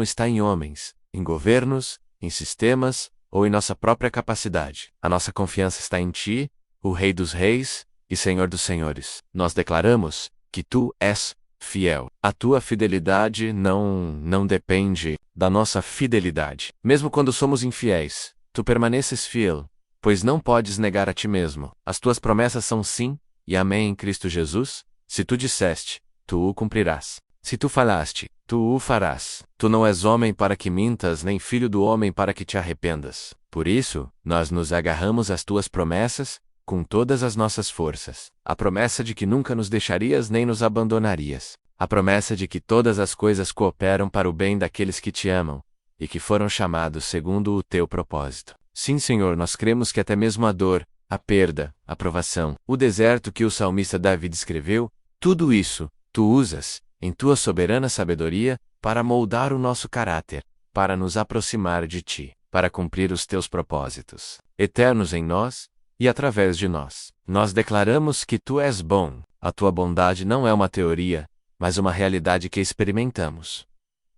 está em homens, em governos, em sistemas ou em nossa própria capacidade. A nossa confiança está em Ti, o Rei dos Reis e Senhor dos Senhores. Nós declaramos que Tu és fiel. A Tua fidelidade não depende da nossa fidelidade. Mesmo quando somos infiéis, Tu permaneces fiel, pois não podes negar a Ti mesmo. As Tuas promessas são sim e amém em Cristo Jesus. Se Tu disseste, Tu o cumprirás. Se Tu falaste, Tu o farás. Tu não és homem para que mintas, nem filho do homem para que te arrependas. Por isso, nós nos agarramos às Tuas promessas com todas as nossas forças. A promessa de que nunca nos deixarias nem nos abandonarias. a promessa de que todas as coisas cooperam para o bem daqueles que te amam, e que foram chamados segundo o teu propósito. Sim, Senhor, nós cremos que até mesmo a dor, a perda, a provação, o deserto que o salmista Davi descreveu, tudo isso, tu usas, em tua soberana sabedoria, para moldar o nosso caráter, para nos aproximar de ti, para cumprir os teus propósitos, eternos em nós e através de nós. Nós declaramos que tu és bom, a tua bondade não é uma teoria, mas uma realidade que experimentamos.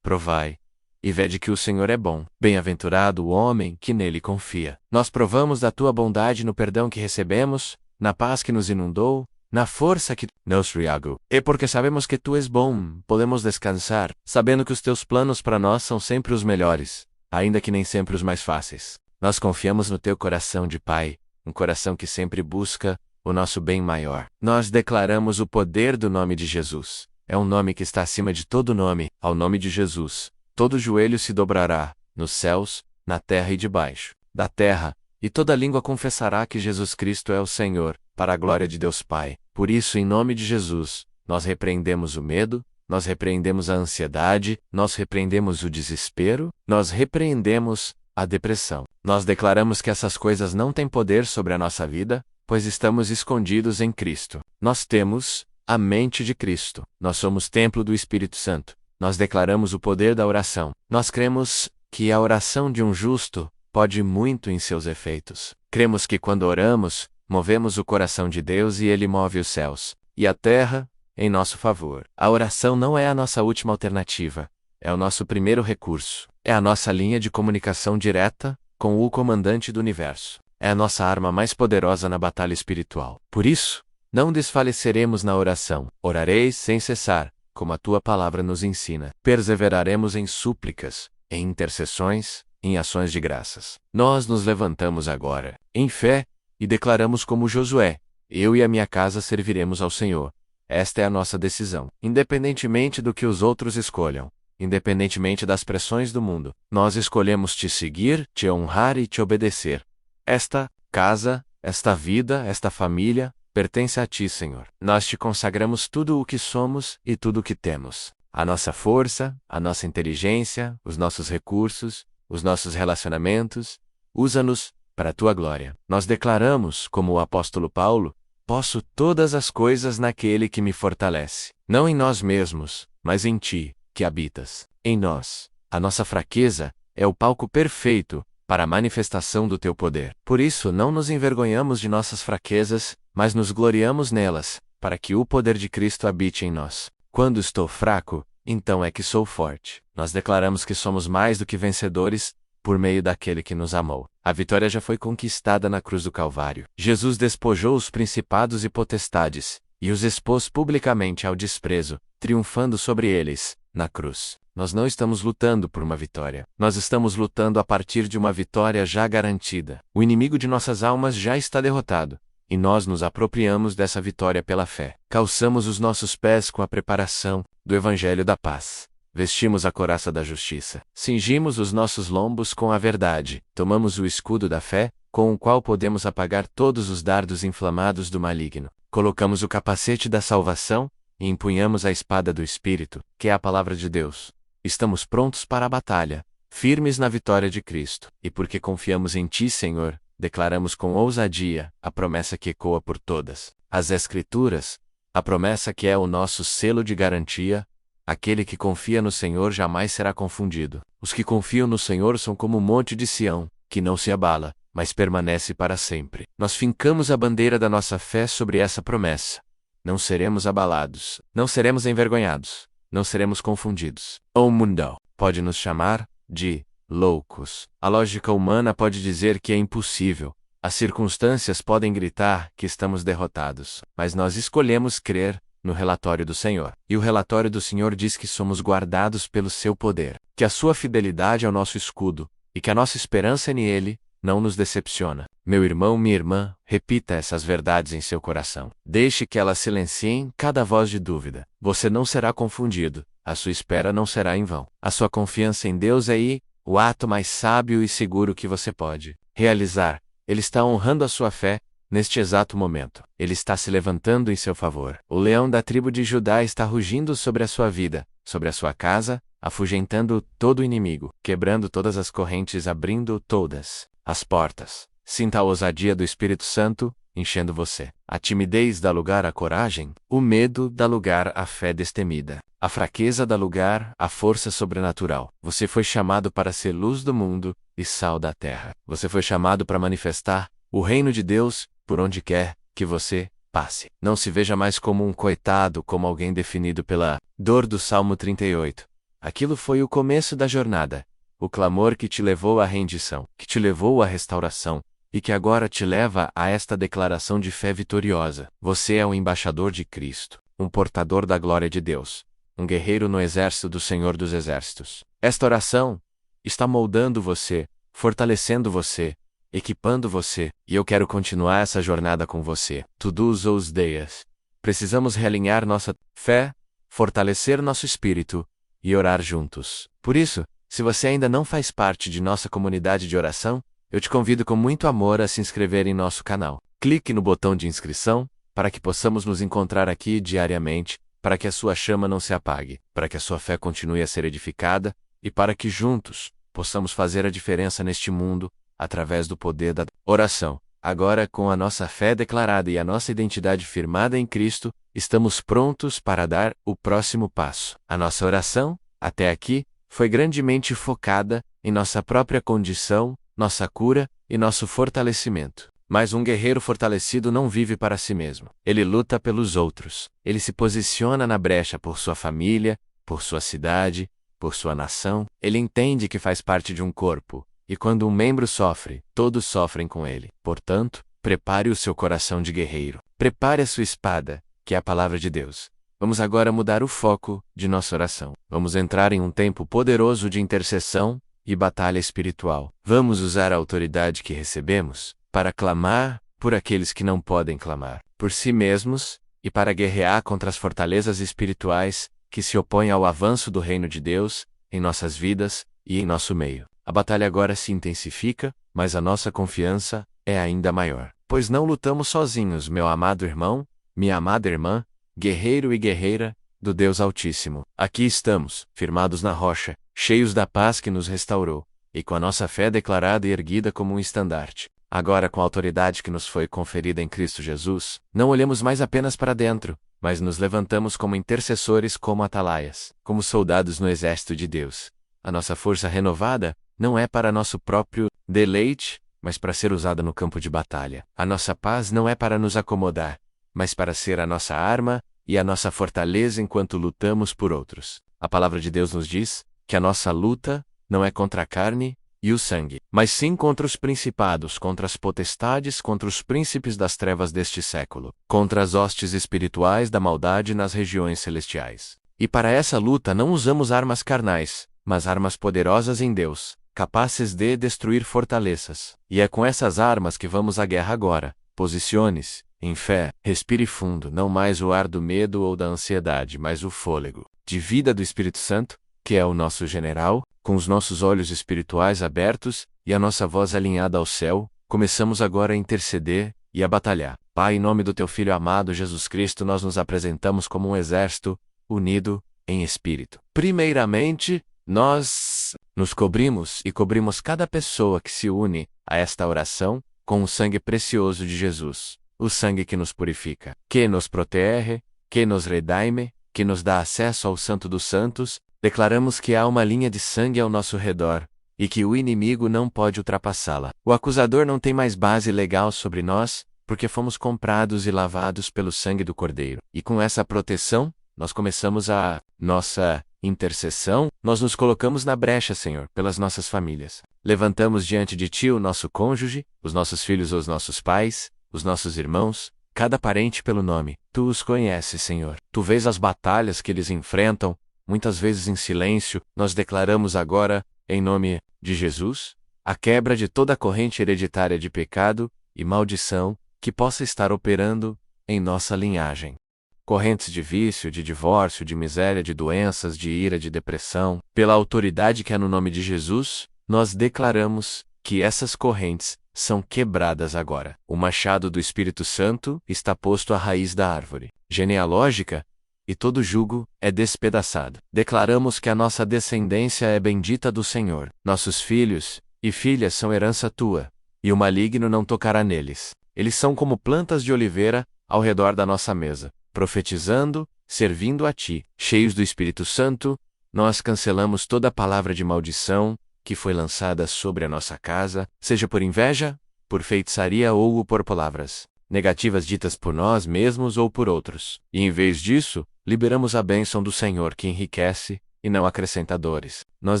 Provai e vede que o Senhor é bom. Bem-aventurado o homem que nele confia. Nós provamos da tua bondade no perdão que recebemos, na paz que nos inundou, na força que nos riagou. E porque sabemos que tu és bom, podemos descansar, sabendo que os teus planos para nós são sempre os melhores, ainda que nem sempre os mais fáceis. Nós confiamos no teu coração de Pai, um coração que sempre busca o nosso bem maior. Nós declaramos o poder do nome de Jesus. É um nome que está acima de todo nome. Ao nome de Jesus, todo joelho se dobrará, nos céus, na terra e debaixo da terra, e toda língua confessará que Jesus Cristo é o Senhor, para a glória de Deus Pai. Por isso, em nome de Jesus, nós repreendemos o medo, nós repreendemos a ansiedade, nós repreendemos o desespero, nós repreendemos a depressão. Nós declaramos que essas coisas não têm poder sobre a nossa vida, pois estamos escondidos em Cristo. Nós temos a mente de Cristo. Nós somos templo do Espírito Santo. Nós declaramos o poder da oração. Nós cremos que a oração de um justo pode muito em seus efeitos. Cremos que quando oramos, movemos o coração de Deus e Ele move os céus e a terra em nosso favor. A oração não é a nossa última alternativa, é o nosso primeiro recurso. É a nossa linha de comunicação direta com o comandante do universo. É a nossa arma mais poderosa na batalha espiritual. Por isso, não desfaleceremos na oração. Orareis sem cessar, como a tua palavra nos ensina. Perseveraremos em súplicas, em intercessões, em ações de graças. Nós nos levantamos agora, em fé, e declaramos como Josué: eu e a minha casa serviremos ao Senhor. Esta é a nossa decisão. Independentemente do que os outros escolham, independentemente das pressões do mundo, nós escolhemos te seguir, te honrar e te obedecer. Esta casa, esta vida, esta família, pertence a ti, Senhor. Nós te consagramos tudo o que somos e tudo o que temos. A nossa força, a nossa inteligência, os nossos recursos, os nossos relacionamentos. Usa-nos para a tua glória. Nós declaramos, como o apóstolo Paulo: posso todas as coisas naquele que me fortalece. Não em nós mesmos, mas em ti, que habitas em nós. A nossa fraqueza é o palco perfeito para a manifestação do teu poder. Por isso não nos envergonhamos de nossas fraquezas, mas nos gloriamos nelas, para que o poder de Cristo habite em nós. Quando estou fraco, então é que sou forte. Nós declaramos que somos mais do que vencedores, por meio daquele que nos amou. A vitória já foi conquistada na cruz do Calvário. Jesus despojou os principados e potestades, e os expôs publicamente ao desprezo, triunfando sobre eles, na cruz. Nós não estamos lutando por uma vitória. Nós estamos lutando a partir de uma vitória já garantida. O inimigo de nossas almas já está derrotado, e nós nos apropriamos dessa vitória pela fé. Calçamos os nossos pés com a preparação do Evangelho da Paz. Vestimos a couraça da justiça. Cingimos os nossos lombos com a verdade. Tomamos o escudo da fé, com o qual podemos apagar todos os dardos inflamados do maligno. Colocamos o capacete da salvação e empunhamos a espada do Espírito, que é a palavra de Deus. Estamos prontos para a batalha, firmes na vitória de Cristo. E porque confiamos em ti, Senhor, declaramos com ousadia a promessa que ecoa por todas as Escrituras, a promessa que é o nosso selo de garantia: aquele que confia no Senhor jamais será confundido. Os que confiam no Senhor são como o monte de Sião, que não se abala, mas permanece para sempre. Nós fincamos a bandeira da nossa fé sobre essa promessa. Não seremos abalados, não seremos envergonhados, não seremos confundidos. O mundo pode nos chamar de loucos. A lógica humana pode dizer que é impossível. As circunstâncias podem gritar que estamos derrotados. Mas nós escolhemos crer no relatório do Senhor. E o relatório do Senhor diz que somos guardados pelo seu poder, que a sua fidelidade é o nosso escudo, e que a nossa esperança nele não nos decepciona. Meu irmão, minha irmã, repita essas verdades em seu coração. Deixe que elas silenciem cada voz de dúvida. Você não será confundido. A sua espera não será em vão. A sua confiança em Deus é o ato mais sábio e seguro que você pode realizar. Ele está honrando a sua fé, neste exato momento. Ele está se levantando em seu favor. O leão da tribo de Judá está rugindo sobre a sua vida, sobre a sua casa, afugentando todo o inimigo, quebrando todas as correntes, abrindo todas as portas. Sinta a ousadia do Espírito Santo enchendo você. A timidez dá lugar à coragem, o medo dá lugar à fé destemida. A fraqueza dá lugar à força sobrenatural. Você foi chamado para ser luz do mundo e sal da terra. Você foi chamado para manifestar o reino de Deus por onde quer que você passe. Não se veja mais como um coitado, como alguém definido pela dor do Salmo 38. Aquilo foi o começo da jornada, o clamor que te levou à rendição, que te levou à restauração, e que agora te leva a esta declaração de fé vitoriosa. Você é um embaixador de Cristo, um portador da glória de Deus, um guerreiro no exército do Senhor dos Exércitos. Esta oração está moldando você, fortalecendo você, equipando você, e eu quero continuar essa jornada com você. Todos os dias. Precisamos realinhar nossa fé, fortalecer nosso espírito e orar juntos. Por isso, se você ainda não faz parte de nossa comunidade de oração, eu te convido com muito amor a se inscrever em nosso canal. Clique no botão de inscrição, para que possamos nos encontrar aqui diariamente, para que a sua chama não se apague, para que a sua fé continue a ser edificada, e para que juntos possamos fazer a diferença neste mundo, através do poder da oração. Agora, com a nossa fé declarada e a nossa identidade firmada em Cristo, estamos prontos para dar o próximo passo. A nossa oração, até aqui, foi grandemente focada em nossa própria condição, nossa cura e nosso fortalecimento. Mas um guerreiro fortalecido não vive para si mesmo. Ele luta pelos outros. Ele se posiciona na brecha por sua família, por sua cidade, por sua nação. Ele entende que faz parte de um corpo, e quando um membro sofre, todos sofrem com ele. Portanto, prepare o seu coração de guerreiro. Prepare a sua espada, que é a palavra de Deus. Vamos agora mudar o foco de nossa oração. Vamos entrar em um tempo poderoso de intercessão e batalha espiritual. Vamos usar a autoridade que recebemos para clamar por aqueles que não podem clamar por si mesmos e para guerrear contra as fortalezas espirituais que se opõem ao avanço do reino de Deus em nossas vidas e em nosso meio. A batalha agora se intensifica, mas a nossa confiança é ainda maior. Pois não lutamos sozinhos, meu amado irmão, minha amada irmã, guerreiro e guerreira do Deus Altíssimo. Aqui estamos, firmados na rocha, cheios da paz que nos restaurou, e com a nossa fé declarada e erguida como um estandarte. Agora, com a autoridade que nos foi conferida em Cristo Jesus, não olhamos mais apenas para dentro, mas nos levantamos como intercessores, como atalaias, como soldados no exército de Deus. A nossa força renovada não é para nosso próprio deleite, mas para ser usada no campo de batalha. A nossa paz não é para nos acomodar, mas para ser a nossa arma e a nossa fortaleza enquanto lutamos por outros. A palavra de Deus nos diz que a nossa luta não é contra a carne e o sangue, mas sim contra os principados, contra as potestades, contra os príncipes das trevas deste século, contra as hostes espirituais da maldade nas regiões celestiais. E para essa luta não usamos armas carnais, mas armas poderosas em Deus, capazes de destruir fortalezas. E é com essas armas que vamos à guerra agora. Posicione-se em fé, respire fundo, não mais o ar do medo ou da ansiedade, mas o fôlego de vida do Espírito Santo, que é o nosso general. Com os nossos olhos espirituais abertos e a nossa voz alinhada ao céu, começamos agora a interceder e a batalhar. Pai, em nome do Teu Filho amado Jesus Cristo, nós nos apresentamos como um exército unido em espírito. Primeiramente, nós nos cobrimos e cobrimos cada pessoa que se une a esta oração com o sangue precioso de Jesus, o sangue que nos purifica, que nos protege, que nos redime, que nos dá acesso ao Santo dos Santos. Declaramos que há uma linha de sangue ao nosso redor, e que o inimigo não pode ultrapassá-la. O acusador não tem mais base legal sobre nós, porque fomos comprados e lavados pelo sangue do Cordeiro. E com essa proteção, nós começamos a nossa intercessão, nós nos colocamos na brecha, Senhor, pelas nossas famílias. Levantamos diante de Ti o nosso cônjuge, os nossos filhos ou os nossos pais, os nossos irmãos, cada parente pelo nome. Tu os conheces, Senhor. Tu vês as batalhas que eles enfrentam, muitas vezes em silêncio. Nós declaramos agora, em nome de Jesus, a quebra de toda a corrente hereditária de pecado e maldição que possa estar operando em nossa linhagem. Correntes de vício, de divórcio, de miséria, de doenças, de ira, de depressão. Pela autoridade que há no nome de Jesus, nós declaramos que essas correntes são quebradas agora. O machado do Espírito Santo está posto à raiz da árvore genealógica, e todo jugo é despedaçado. Declaramos que a nossa descendência é bendita do Senhor. Nossos filhos e filhas são herança tua, e o maligno não tocará neles. Eles são como plantas de oliveira ao redor da nossa mesa, profetizando, servindo a ti. Cheios do Espírito Santo, nós cancelamos toda palavra de maldição que foi lançada sobre a nossa casa, seja por inveja, por feitiçaria ou por palavras negativas ditas por nós mesmos ou por outros. E em vez disso, liberamos a bênção do Senhor que enriquece e não acrescenta dores. Nós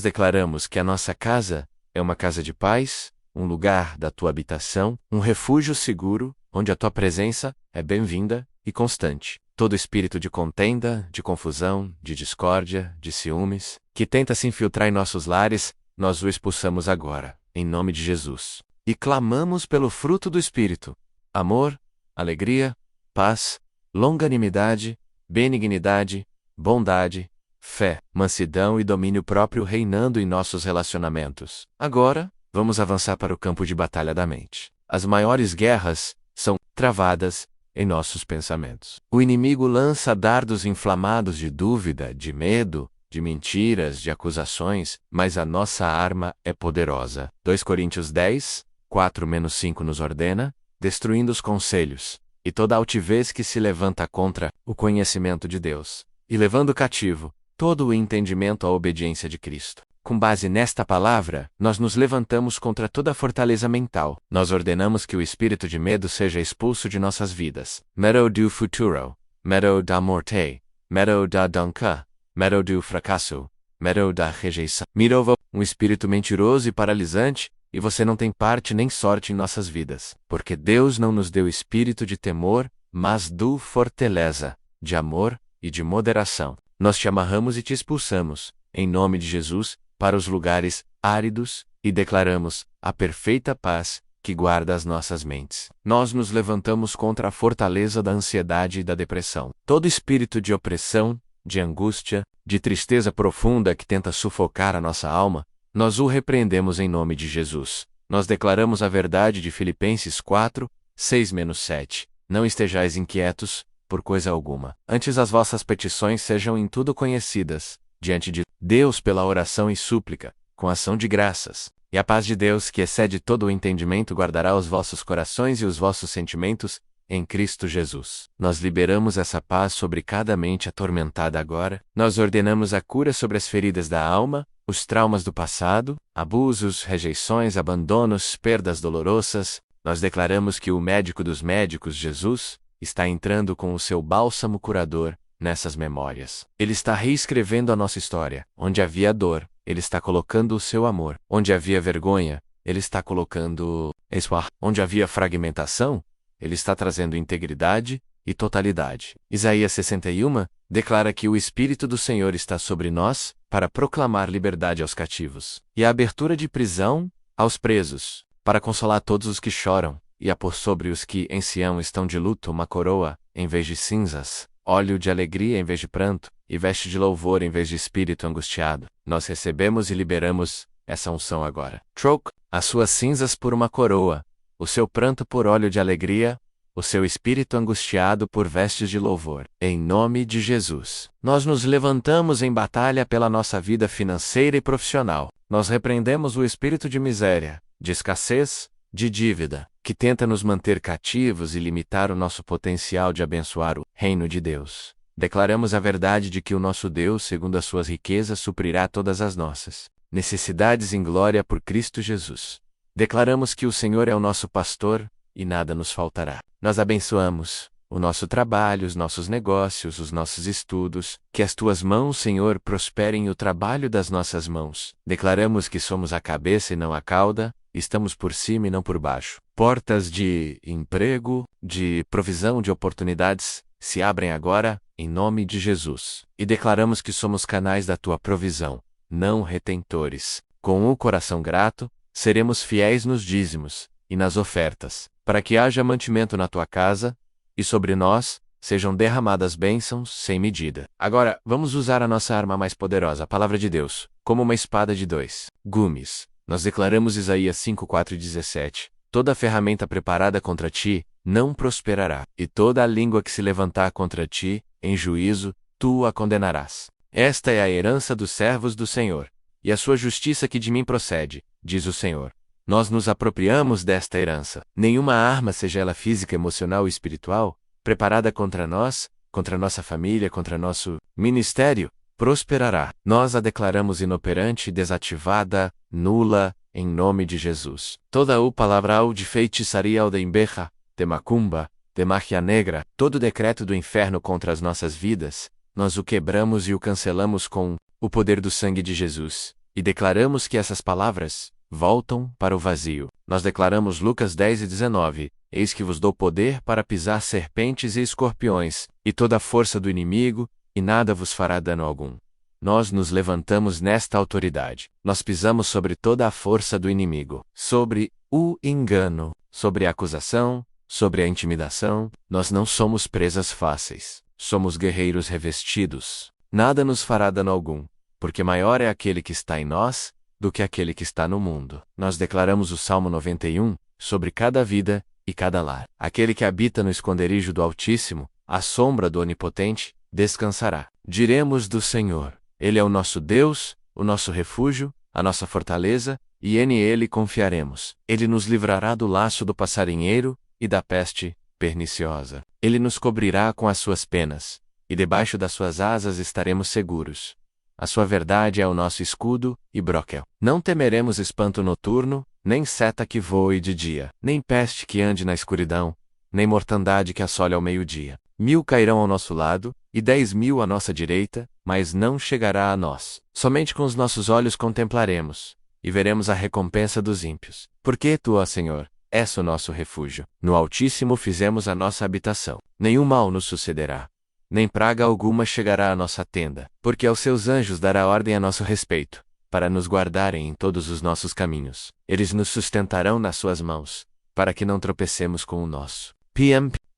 declaramos que a nossa casa é uma casa de paz, um lugar da tua habitação, um refúgio seguro, onde a tua presença é bem-vinda e constante. Todo espírito de contenda, de confusão, de discórdia, de ciúmes, que tenta se infiltrar em nossos lares, nós o expulsamos agora, em nome de Jesus. E clamamos pelo fruto do Espírito: amor, alegria, paz, longanimidade, benignidade, bondade, fé, mansidão e domínio próprio reinando em nossos relacionamentos. Agora, vamos avançar para o campo de batalha da mente. As maiores guerras são travadas em nossos pensamentos. O inimigo lança dardos inflamados de dúvida, de medo, de mentiras, de acusações, mas a nossa arma é poderosa. 2 Coríntios 10, 4-5 nos ordena: destruindo os conselhos, e toda altivez que se levanta contra o conhecimento de Deus, e levando cativo todo o entendimento à obediência de Cristo. Com base nesta palavra, nós nos levantamos contra toda fortaleza mental. Nós ordenamos que o espírito de medo seja expulso de nossas vidas. Medo do futuro, medo da morte, medo da dança, medo do fracasso, medo da rejeição. Medo, um espírito mentiroso e paralisante, e você não tem parte nem sorte em nossas vidas. Porque Deus não nos deu espírito de temor, mas do fortaleza, de amor e de moderação. Nós te amarramos e te expulsamos, em nome de Jesus, para os lugares áridos, e declaramos a perfeita paz que guarda as nossas mentes. Nós nos levantamos contra a fortaleza da ansiedade e da depressão. Todo espírito de opressão, de angústia, de tristeza profunda que tenta sufocar a nossa alma, nós o repreendemos em nome de Jesus. Nós declaramos a verdade de Filipenses 4, 6-7. Não estejais inquietos por coisa alguma. Antes as vossas petições sejam em tudo conhecidas diante de Deus pela oração e súplica, com ação de graças. E a paz de Deus, que excede todo o entendimento, guardará os vossos corações e os vossos sentimentos em Cristo Jesus. Nós liberamos essa paz sobre cada mente atormentada agora. Nós ordenamos a cura sobre as feridas da alma, os traumas do passado, abusos, rejeições, abandonos, perdas dolorosas. Nós declaramos que o médico dos médicos, Jesus, está entrando com o seu bálsamo curador nessas memórias. Ele está reescrevendo a nossa história. Onde havia dor, Ele está colocando o seu amor. Onde havia vergonha, Ele está colocando espoir. Onde havia fragmentação, Ele está trazendo integridade e totalidade. Isaías 61 declara que o Espírito do Senhor está sobre nós para proclamar liberdade aos cativos e a abertura de prisão aos presos, para consolar todos os que choram e a pôr sobre os que em Sião estão de luto uma coroa em vez de cinzas, óleo de alegria em vez de pranto, e veste de louvor em vez de espírito angustiado. Nós recebemos e liberamos essa unção agora. Troque as suas cinzas por uma coroa, o seu pranto por óleo de alegria, o seu espírito angustiado por vestes de louvor. Em nome de Jesus. Nós nos levantamos em batalha pela nossa vida financeira e profissional. Nós repreendemos o espírito de miséria, de escassez, de dívida, que tenta nos manter cativos e limitar o nosso potencial de abençoar o reino de Deus. Declaramos a verdade de que o nosso Deus, segundo as suas riquezas, suprirá todas as nossas necessidades em glória por Cristo Jesus. Declaramos que o Senhor é o nosso pastor, e nada nos faltará. Nós abençoamos o nosso trabalho, os nossos negócios, os nossos estudos, que as tuas mãos, Senhor, prosperem o trabalho das nossas mãos. Declaramos que somos a cabeça e não a cauda, estamos por cima e não por baixo. Portas de emprego, de provisão de oportunidades, se abrem agora, em nome de Jesus. E declaramos que somos canais da tua provisão, não retentores. Com o coração grato, seremos fiéis nos dízimos e nas ofertas, para que haja mantimento na tua casa, e sobre nós sejam derramadas bênçãos sem medida. Agora, vamos usar a nossa arma mais poderosa, a palavra de Deus, como uma espada de dois gumes. Nós declaramos Isaías 5:4 e 17. Toda ferramenta preparada contra ti não prosperará, e toda a língua que se levantar contra ti, em juízo, tu a condenarás. Esta é a herança dos servos do Senhor, e a sua justiça que de mim procede, diz o Senhor. Nós nos apropriamos desta herança. Nenhuma arma, seja ela física, emocional ou espiritual, preparada contra nós, contra nossa família, contra nosso ministério, prosperará. Nós a declaramos inoperante, desativada, nula, em nome de Jesus. Toda a palavra de feitiçaria ou de emberra, de macumba, de magia negra, todo decreto do inferno contra as nossas vidas, nós o quebramos e o cancelamos com o poder do sangue de Jesus, e declaramos que essas palavras voltam para o vazio. Nós declaramos Lucas 10:19, eis que vos dou poder para pisar serpentes e escorpiões, e toda a força do inimigo, e nada vos fará dano algum. Nós nos levantamos nesta autoridade. Nós pisamos sobre toda a força do inimigo, sobre o engano, sobre a acusação, sobre a intimidação. Nós não somos presas fáceis. Somos guerreiros revestidos. Nada nos fará dano algum, porque maior é aquele que está em nós do que aquele que está no mundo. Nós declaramos o Salmo 91 sobre cada vida e cada lar. Aquele que habita no esconderijo do Altíssimo, à sombra do Onipotente, descansará. Diremos do Senhor: Ele é o nosso Deus, o nosso refúgio, a nossa fortaleza, e nele confiaremos. Ele nos livrará do laço do passarinheiro e da peste perniciosa. Ele nos cobrirá com as suas penas, e debaixo das suas asas estaremos seguros. A sua verdade é o nosso escudo e broquel. Não temeremos espanto noturno, nem seta que voe de dia, nem peste que ande na escuridão, nem mortandade que assole ao meio-dia. 1000 cairão ao nosso lado, e 10.000 à nossa direita, mas não chegará a nós. Somente com os nossos olhos contemplaremos, e veremos a recompensa dos ímpios. Porque tu, ó Senhor, és o nosso refúgio. No Altíssimo fizemos a nossa habitação. Nenhum mal nos sucederá, nem praga alguma chegará à nossa tenda, porque aos seus anjos dará ordem a nosso respeito, para nos guardarem em todos os nossos caminhos. Eles nos sustentarão nas suas mãos, para que não tropecemos com o nosso.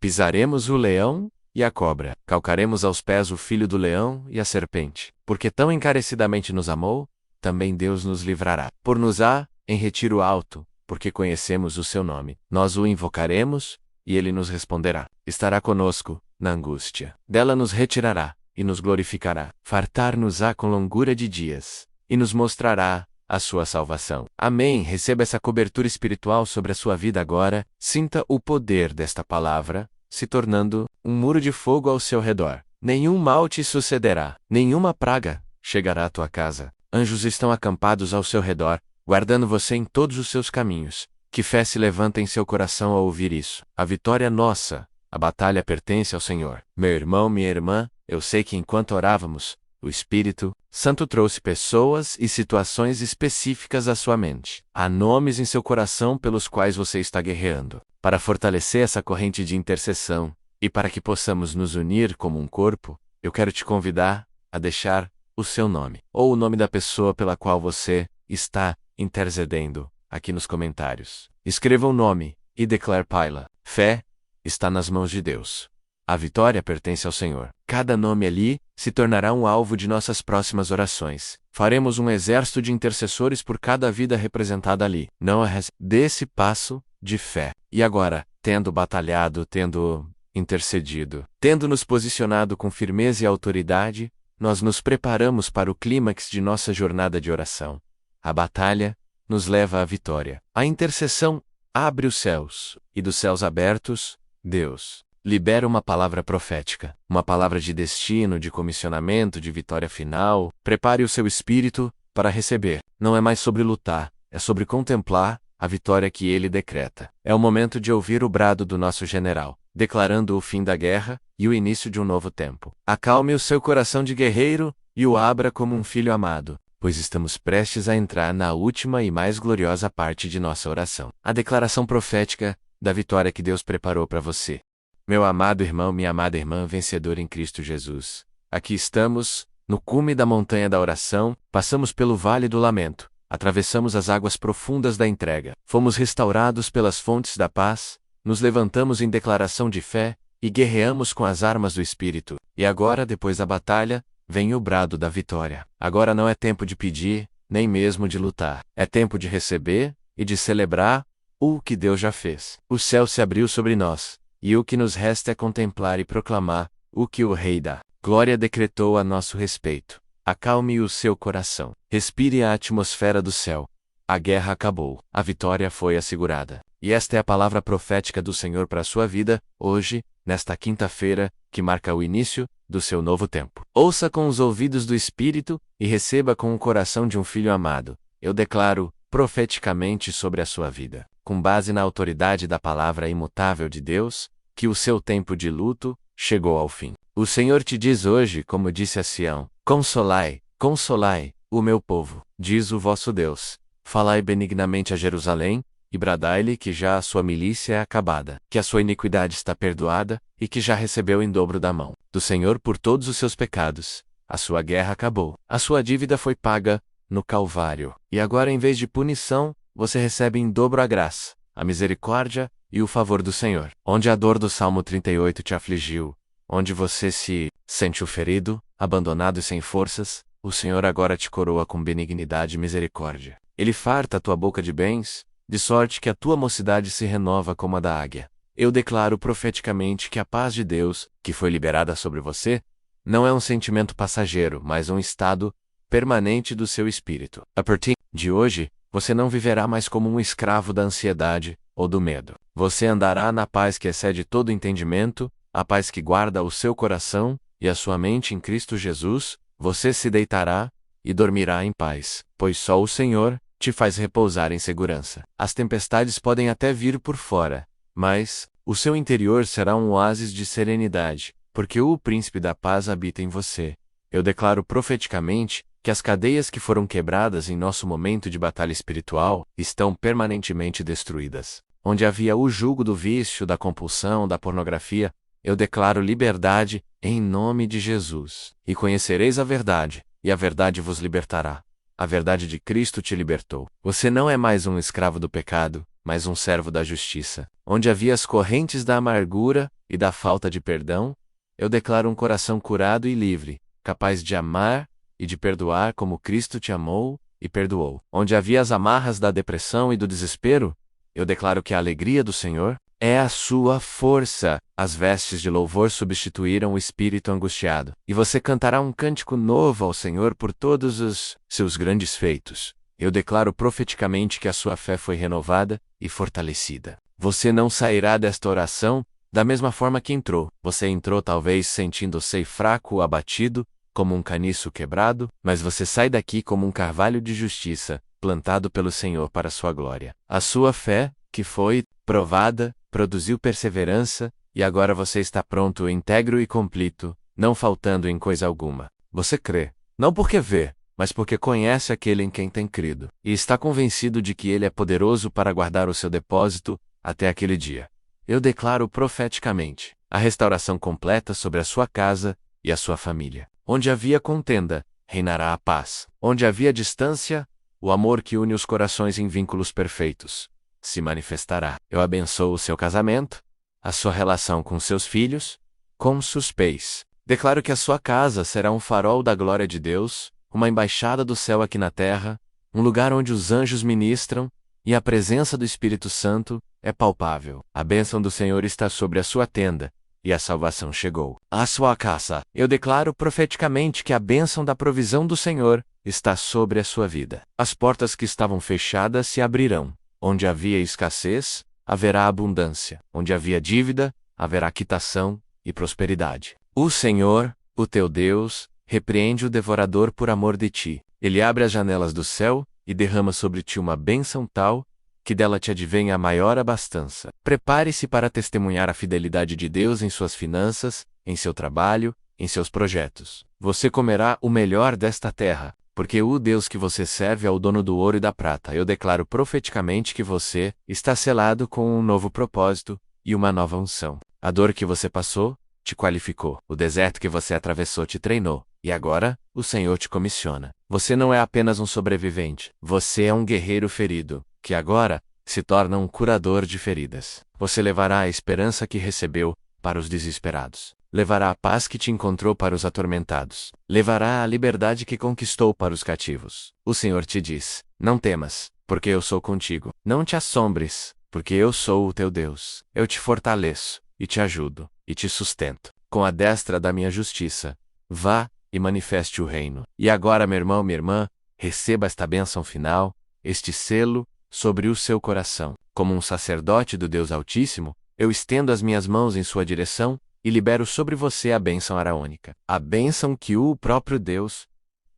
Pisaremos o leão e a cobra, calcaremos aos pés o filho do leão e a serpente. Porque tão encarecidamente nos amou, também Deus nos livrará. Por nos há em retiro alto, porque conhecemos o seu nome. Nós o invocaremos, e ele nos responderá. Estará conosco na angústia. Dela nos retirará, e nos glorificará. Fartar-nos-á com longura de dias, e nos mostrará a sua salvação. Amém. Receba essa cobertura espiritual sobre a sua vida agora. Sinta o poder desta palavra, se tornando um muro de fogo ao seu redor. Nenhum mal te sucederá, nenhuma praga chegará à tua casa. Anjos estão acampados ao seu redor, guardando você em todos os seus caminhos. Que fé se levanta em seu coração ao ouvir isso. A vitória é nossa, a batalha pertence ao Senhor. Meu irmão, minha irmã, eu sei que enquanto orávamos, o Espírito Santo trouxe pessoas e situações específicas à sua mente. Há nomes em seu coração pelos quais você está guerreando. Para fortalecer essa corrente de intercessão, e para que possamos nos unir como um corpo, eu quero te convidar a deixar o seu nome, ou o nome da pessoa pela qual você está intercedendo, aqui nos comentários. Escreva o nome, e declare Paila. Fé está nas mãos de Deus. A vitória pertence ao Senhor. Cada nome ali se tornará um alvo de nossas próximas orações. Faremos um exército de intercessores por cada vida representada ali. Não desse passo de fé. E agora, tendo batalhado, tendo intercedido, tendo nos posicionado com firmeza e autoridade, nós nos preparamos para o clímax de nossa jornada de oração. A batalha nos leva à vitória. A intercessão abre os céus, e dos céus abertos, Deus libera uma palavra profética, uma palavra de destino, de comissionamento, de vitória final. Prepare o seu espírito para receber. Não é mais sobre lutar, é sobre contemplar a vitória que ele decreta. É o momento de ouvir o brado do nosso general, declarando o fim da guerra e o início de um novo tempo. Acalme o seu coração de guerreiro e o abra como um filho amado, pois estamos prestes a entrar na última e mais gloriosa parte de nossa oração. A declaração profética da vitória que Deus preparou para você. Meu amado irmão, minha amada irmã, vencedor em Cristo Jesus. Aqui estamos, no cume da montanha da oração, passamos pelo vale do lamento, atravessamos as águas profundas da entrega, fomos restaurados pelas fontes da paz, nos levantamos em declaração de fé, e guerreamos com as armas do Espírito. E agora, depois da batalha, vem o brado da vitória. Agora não é tempo de pedir, nem mesmo de lutar. É tempo de receber e de celebrar o que Deus já fez. O céu se abriu sobre nós, e o que nos resta é contemplar e proclamar o que o Rei da Glória decretou a nosso respeito. Acalme o seu coração. Respire a atmosfera do céu. A guerra acabou. A vitória foi assegurada. E esta é a palavra profética do Senhor para a sua vida, hoje, nesta quinta-feira, que marca o início do seu novo tempo. Ouça com os ouvidos do Espírito e receba com o coração de um filho amado. Eu declaro, profeticamente sobre a sua vida, com base na autoridade da palavra imutável de Deus, que o seu tempo de luto chegou ao fim. O Senhor te diz hoje, como disse a Sião: consolai, consolai, o meu povo, diz o vosso Deus. Falai benignamente a Jerusalém, e bradai-lhe que já a sua milícia é acabada, que a sua iniquidade está perdoada, e que já recebeu em dobro da mão do Senhor por todos os seus pecados. A sua guerra acabou. A sua dívida foi paga no Calvário. E agora, em vez de punição, você recebe em dobro a graça, a misericórdia e o favor do Senhor. Onde a dor do Salmo 38 te afligiu, onde você se sentiu ferido, abandonado e sem forças, o Senhor agora te coroa com benignidade e misericórdia. Ele farta a tua boca de bens, de sorte que a tua mocidade se renova como a da águia. Eu declaro profeticamente que a paz de Deus, que foi liberada sobre você, não é um sentimento passageiro, mas um estado permanente do seu espírito. A partir de hoje, você não viverá mais como um escravo da ansiedade ou do medo. Você andará na paz que excede todo entendimento, a paz que guarda o seu coração e a sua mente em Cristo Jesus. Você se deitará e dormirá em paz, pois só o Senhor te faz repousar em segurança. As tempestades podem até vir por fora, mas o seu interior será um oásis de serenidade, porque o Príncipe da Paz habita em você. Eu declaro profeticamente que as cadeias que foram quebradas em nosso momento de batalha espiritual estão permanentemente destruídas. Onde havia o jugo do vício, da compulsão, da pornografia, eu declaro liberdade em nome de Jesus. E conhecereis a verdade, e a verdade vos libertará. A verdade de Cristo te libertou. Você não é mais um escravo do pecado, mas um servo da justiça. Onde havia as correntes da amargura e da falta de perdão, eu declaro um coração curado e livre, capaz de amar e de perdoar como Cristo te amou e perdoou. Onde havia as amarras da depressão e do desespero, eu declaro que a alegria do Senhor é a sua força. As vestes de louvor substituíram o espírito angustiado, e você cantará um cântico novo ao Senhor por todos os seus grandes feitos. Eu declaro profeticamente que a sua fé foi renovada e fortalecida. Você não sairá desta oração da mesma forma que entrou. Você entrou talvez sentindo-se fraco ou abatido, como um caniço quebrado, mas você sai daqui como um carvalho de justiça, plantado pelo Senhor para sua glória. A sua fé, que foi provada, produziu perseverança, e agora você está pronto, íntegro e completo, não faltando em coisa alguma. Você crê, não porque vê, mas porque conhece aquele em quem tem crido, e está convencido de que ele é poderoso para guardar o seu depósito até aquele dia. Eu declaro profeticamente a restauração completa sobre a sua casa e a sua família. Onde havia contenda, reinará a paz. Onde havia distância, o amor que une os corações em vínculos perfeitos se manifestará. Eu abençoo o seu casamento, a sua relação com seus filhos, com seus pais. Declaro que a sua casa será um farol da glória de Deus, uma embaixada do céu aqui na terra, um lugar onde os anjos ministram, e a presença do Espírito Santo é palpável. A bênção do Senhor está sobre a sua tenda, e a salvação chegou à sua casa. Eu declaro profeticamente que a bênção da provisão do Senhor está sobre a sua vida. As portas que estavam fechadas se abrirão. Onde havia escassez, haverá abundância. Onde havia dívida, haverá quitação e prosperidade. O Senhor, o teu Deus, repreende o devorador por amor de ti. Ele abre as janelas do céu e derrama sobre ti uma bênção tal, que dela te advenha a maior abastança. Prepare-se para testemunhar a fidelidade de Deus em suas finanças, em seu trabalho, em seus projetos. Você comerá o melhor desta terra, porque o Deus que você serve é o dono do ouro e da prata. Eu declaro profeticamente que você está selado com um novo propósito e uma nova unção. A dor que você passou te qualificou. O deserto que você atravessou te treinou. E agora, o Senhor te comissiona. Você não é apenas um sobrevivente. Você é um guerreiro ferido, que agora se torna um curador de feridas. Você levará a esperança que recebeu para os desesperados. levará a paz que te encontrou para os atormentados, levará a liberdade que conquistou para os cativos. O Senhor te diz: não temas, porque eu sou contigo. Não te assombres, porque eu sou o teu Deus. Eu te fortaleço, e te ajudo, e te sustento. Com a destra da minha justiça, vá e manifeste o reino. E agora, meu irmão, minha irmã, receba esta bênção final, este selo, sobre o seu coração. Como um sacerdote do Deus Altíssimo, eu estendo as minhas mãos em sua direção, e libero sobre você a bênção araônica. A bênção que o próprio Deus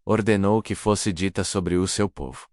ordenou que fosse dita sobre o seu povo.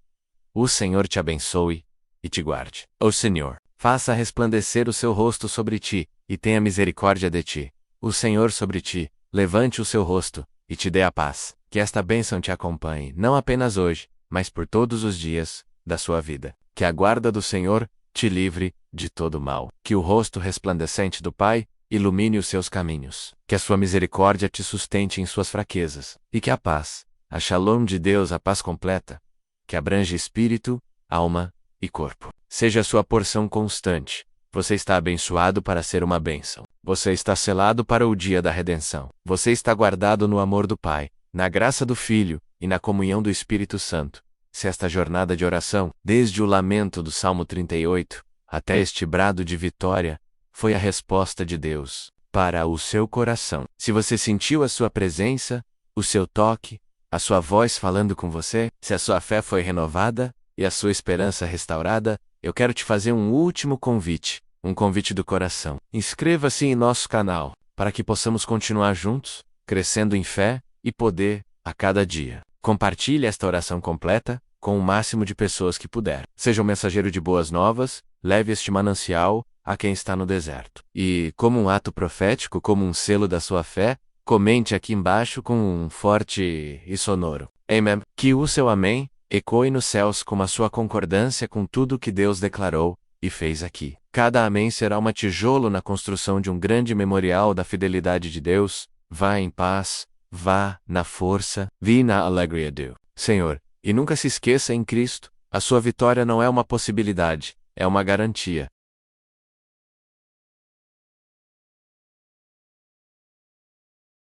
O Senhor te abençoe e te guarde. O Senhor faça resplandecer o seu rosto sobre ti, e tenha misericórdia de ti. O Senhor sobre ti levante o seu rosto, e te dê a paz. Que esta bênção te acompanhe, não apenas hoje, mas por todos os dias da sua vida. Que a guarda do Senhor te livre de todo mal. Que o rosto resplandecente do Pai ilumine os seus caminhos. Que a sua misericórdia te sustente em suas fraquezas. E que a paz, a Shalom de Deus, a paz completa, que abrange espírito, alma e corpo, seja a sua porção constante. Você está abençoado para ser uma bênção. Você está selado para o dia da redenção. Você está guardado no amor do Pai, na graça do Filho e na comunhão do Espírito Santo. Se esta jornada de oração, desde o lamento do Salmo 38, até este brado de vitória, foi a resposta de Deus para o seu coração. Se você sentiu a sua presença, o seu toque, a sua voz falando com você, se a sua fé foi renovada e a sua esperança restaurada, eu quero te fazer um último convite, um convite do coração. Inscreva-se em nosso canal, para que possamos continuar juntos, crescendo em fé e poder a cada dia. Compartilhe esta oração completa com o máximo de pessoas que puder. Seja um mensageiro de boas novas, leve este manancial a quem está no deserto. E, como um ato profético, como um selo da sua fé, comente aqui embaixo com um forte e sonoro Amém. Que o seu Amém ecoe nos céus como a sua concordância com tudo que Deus declarou e fez aqui. Cada Amém será uma tijolo na construção de um grande memorial da fidelidade de Deus. Vá em paz, vá na força, vi na alegria do Senhor. E nunca se esqueça, em Cristo, a sua vitória não é uma possibilidade, é uma garantia.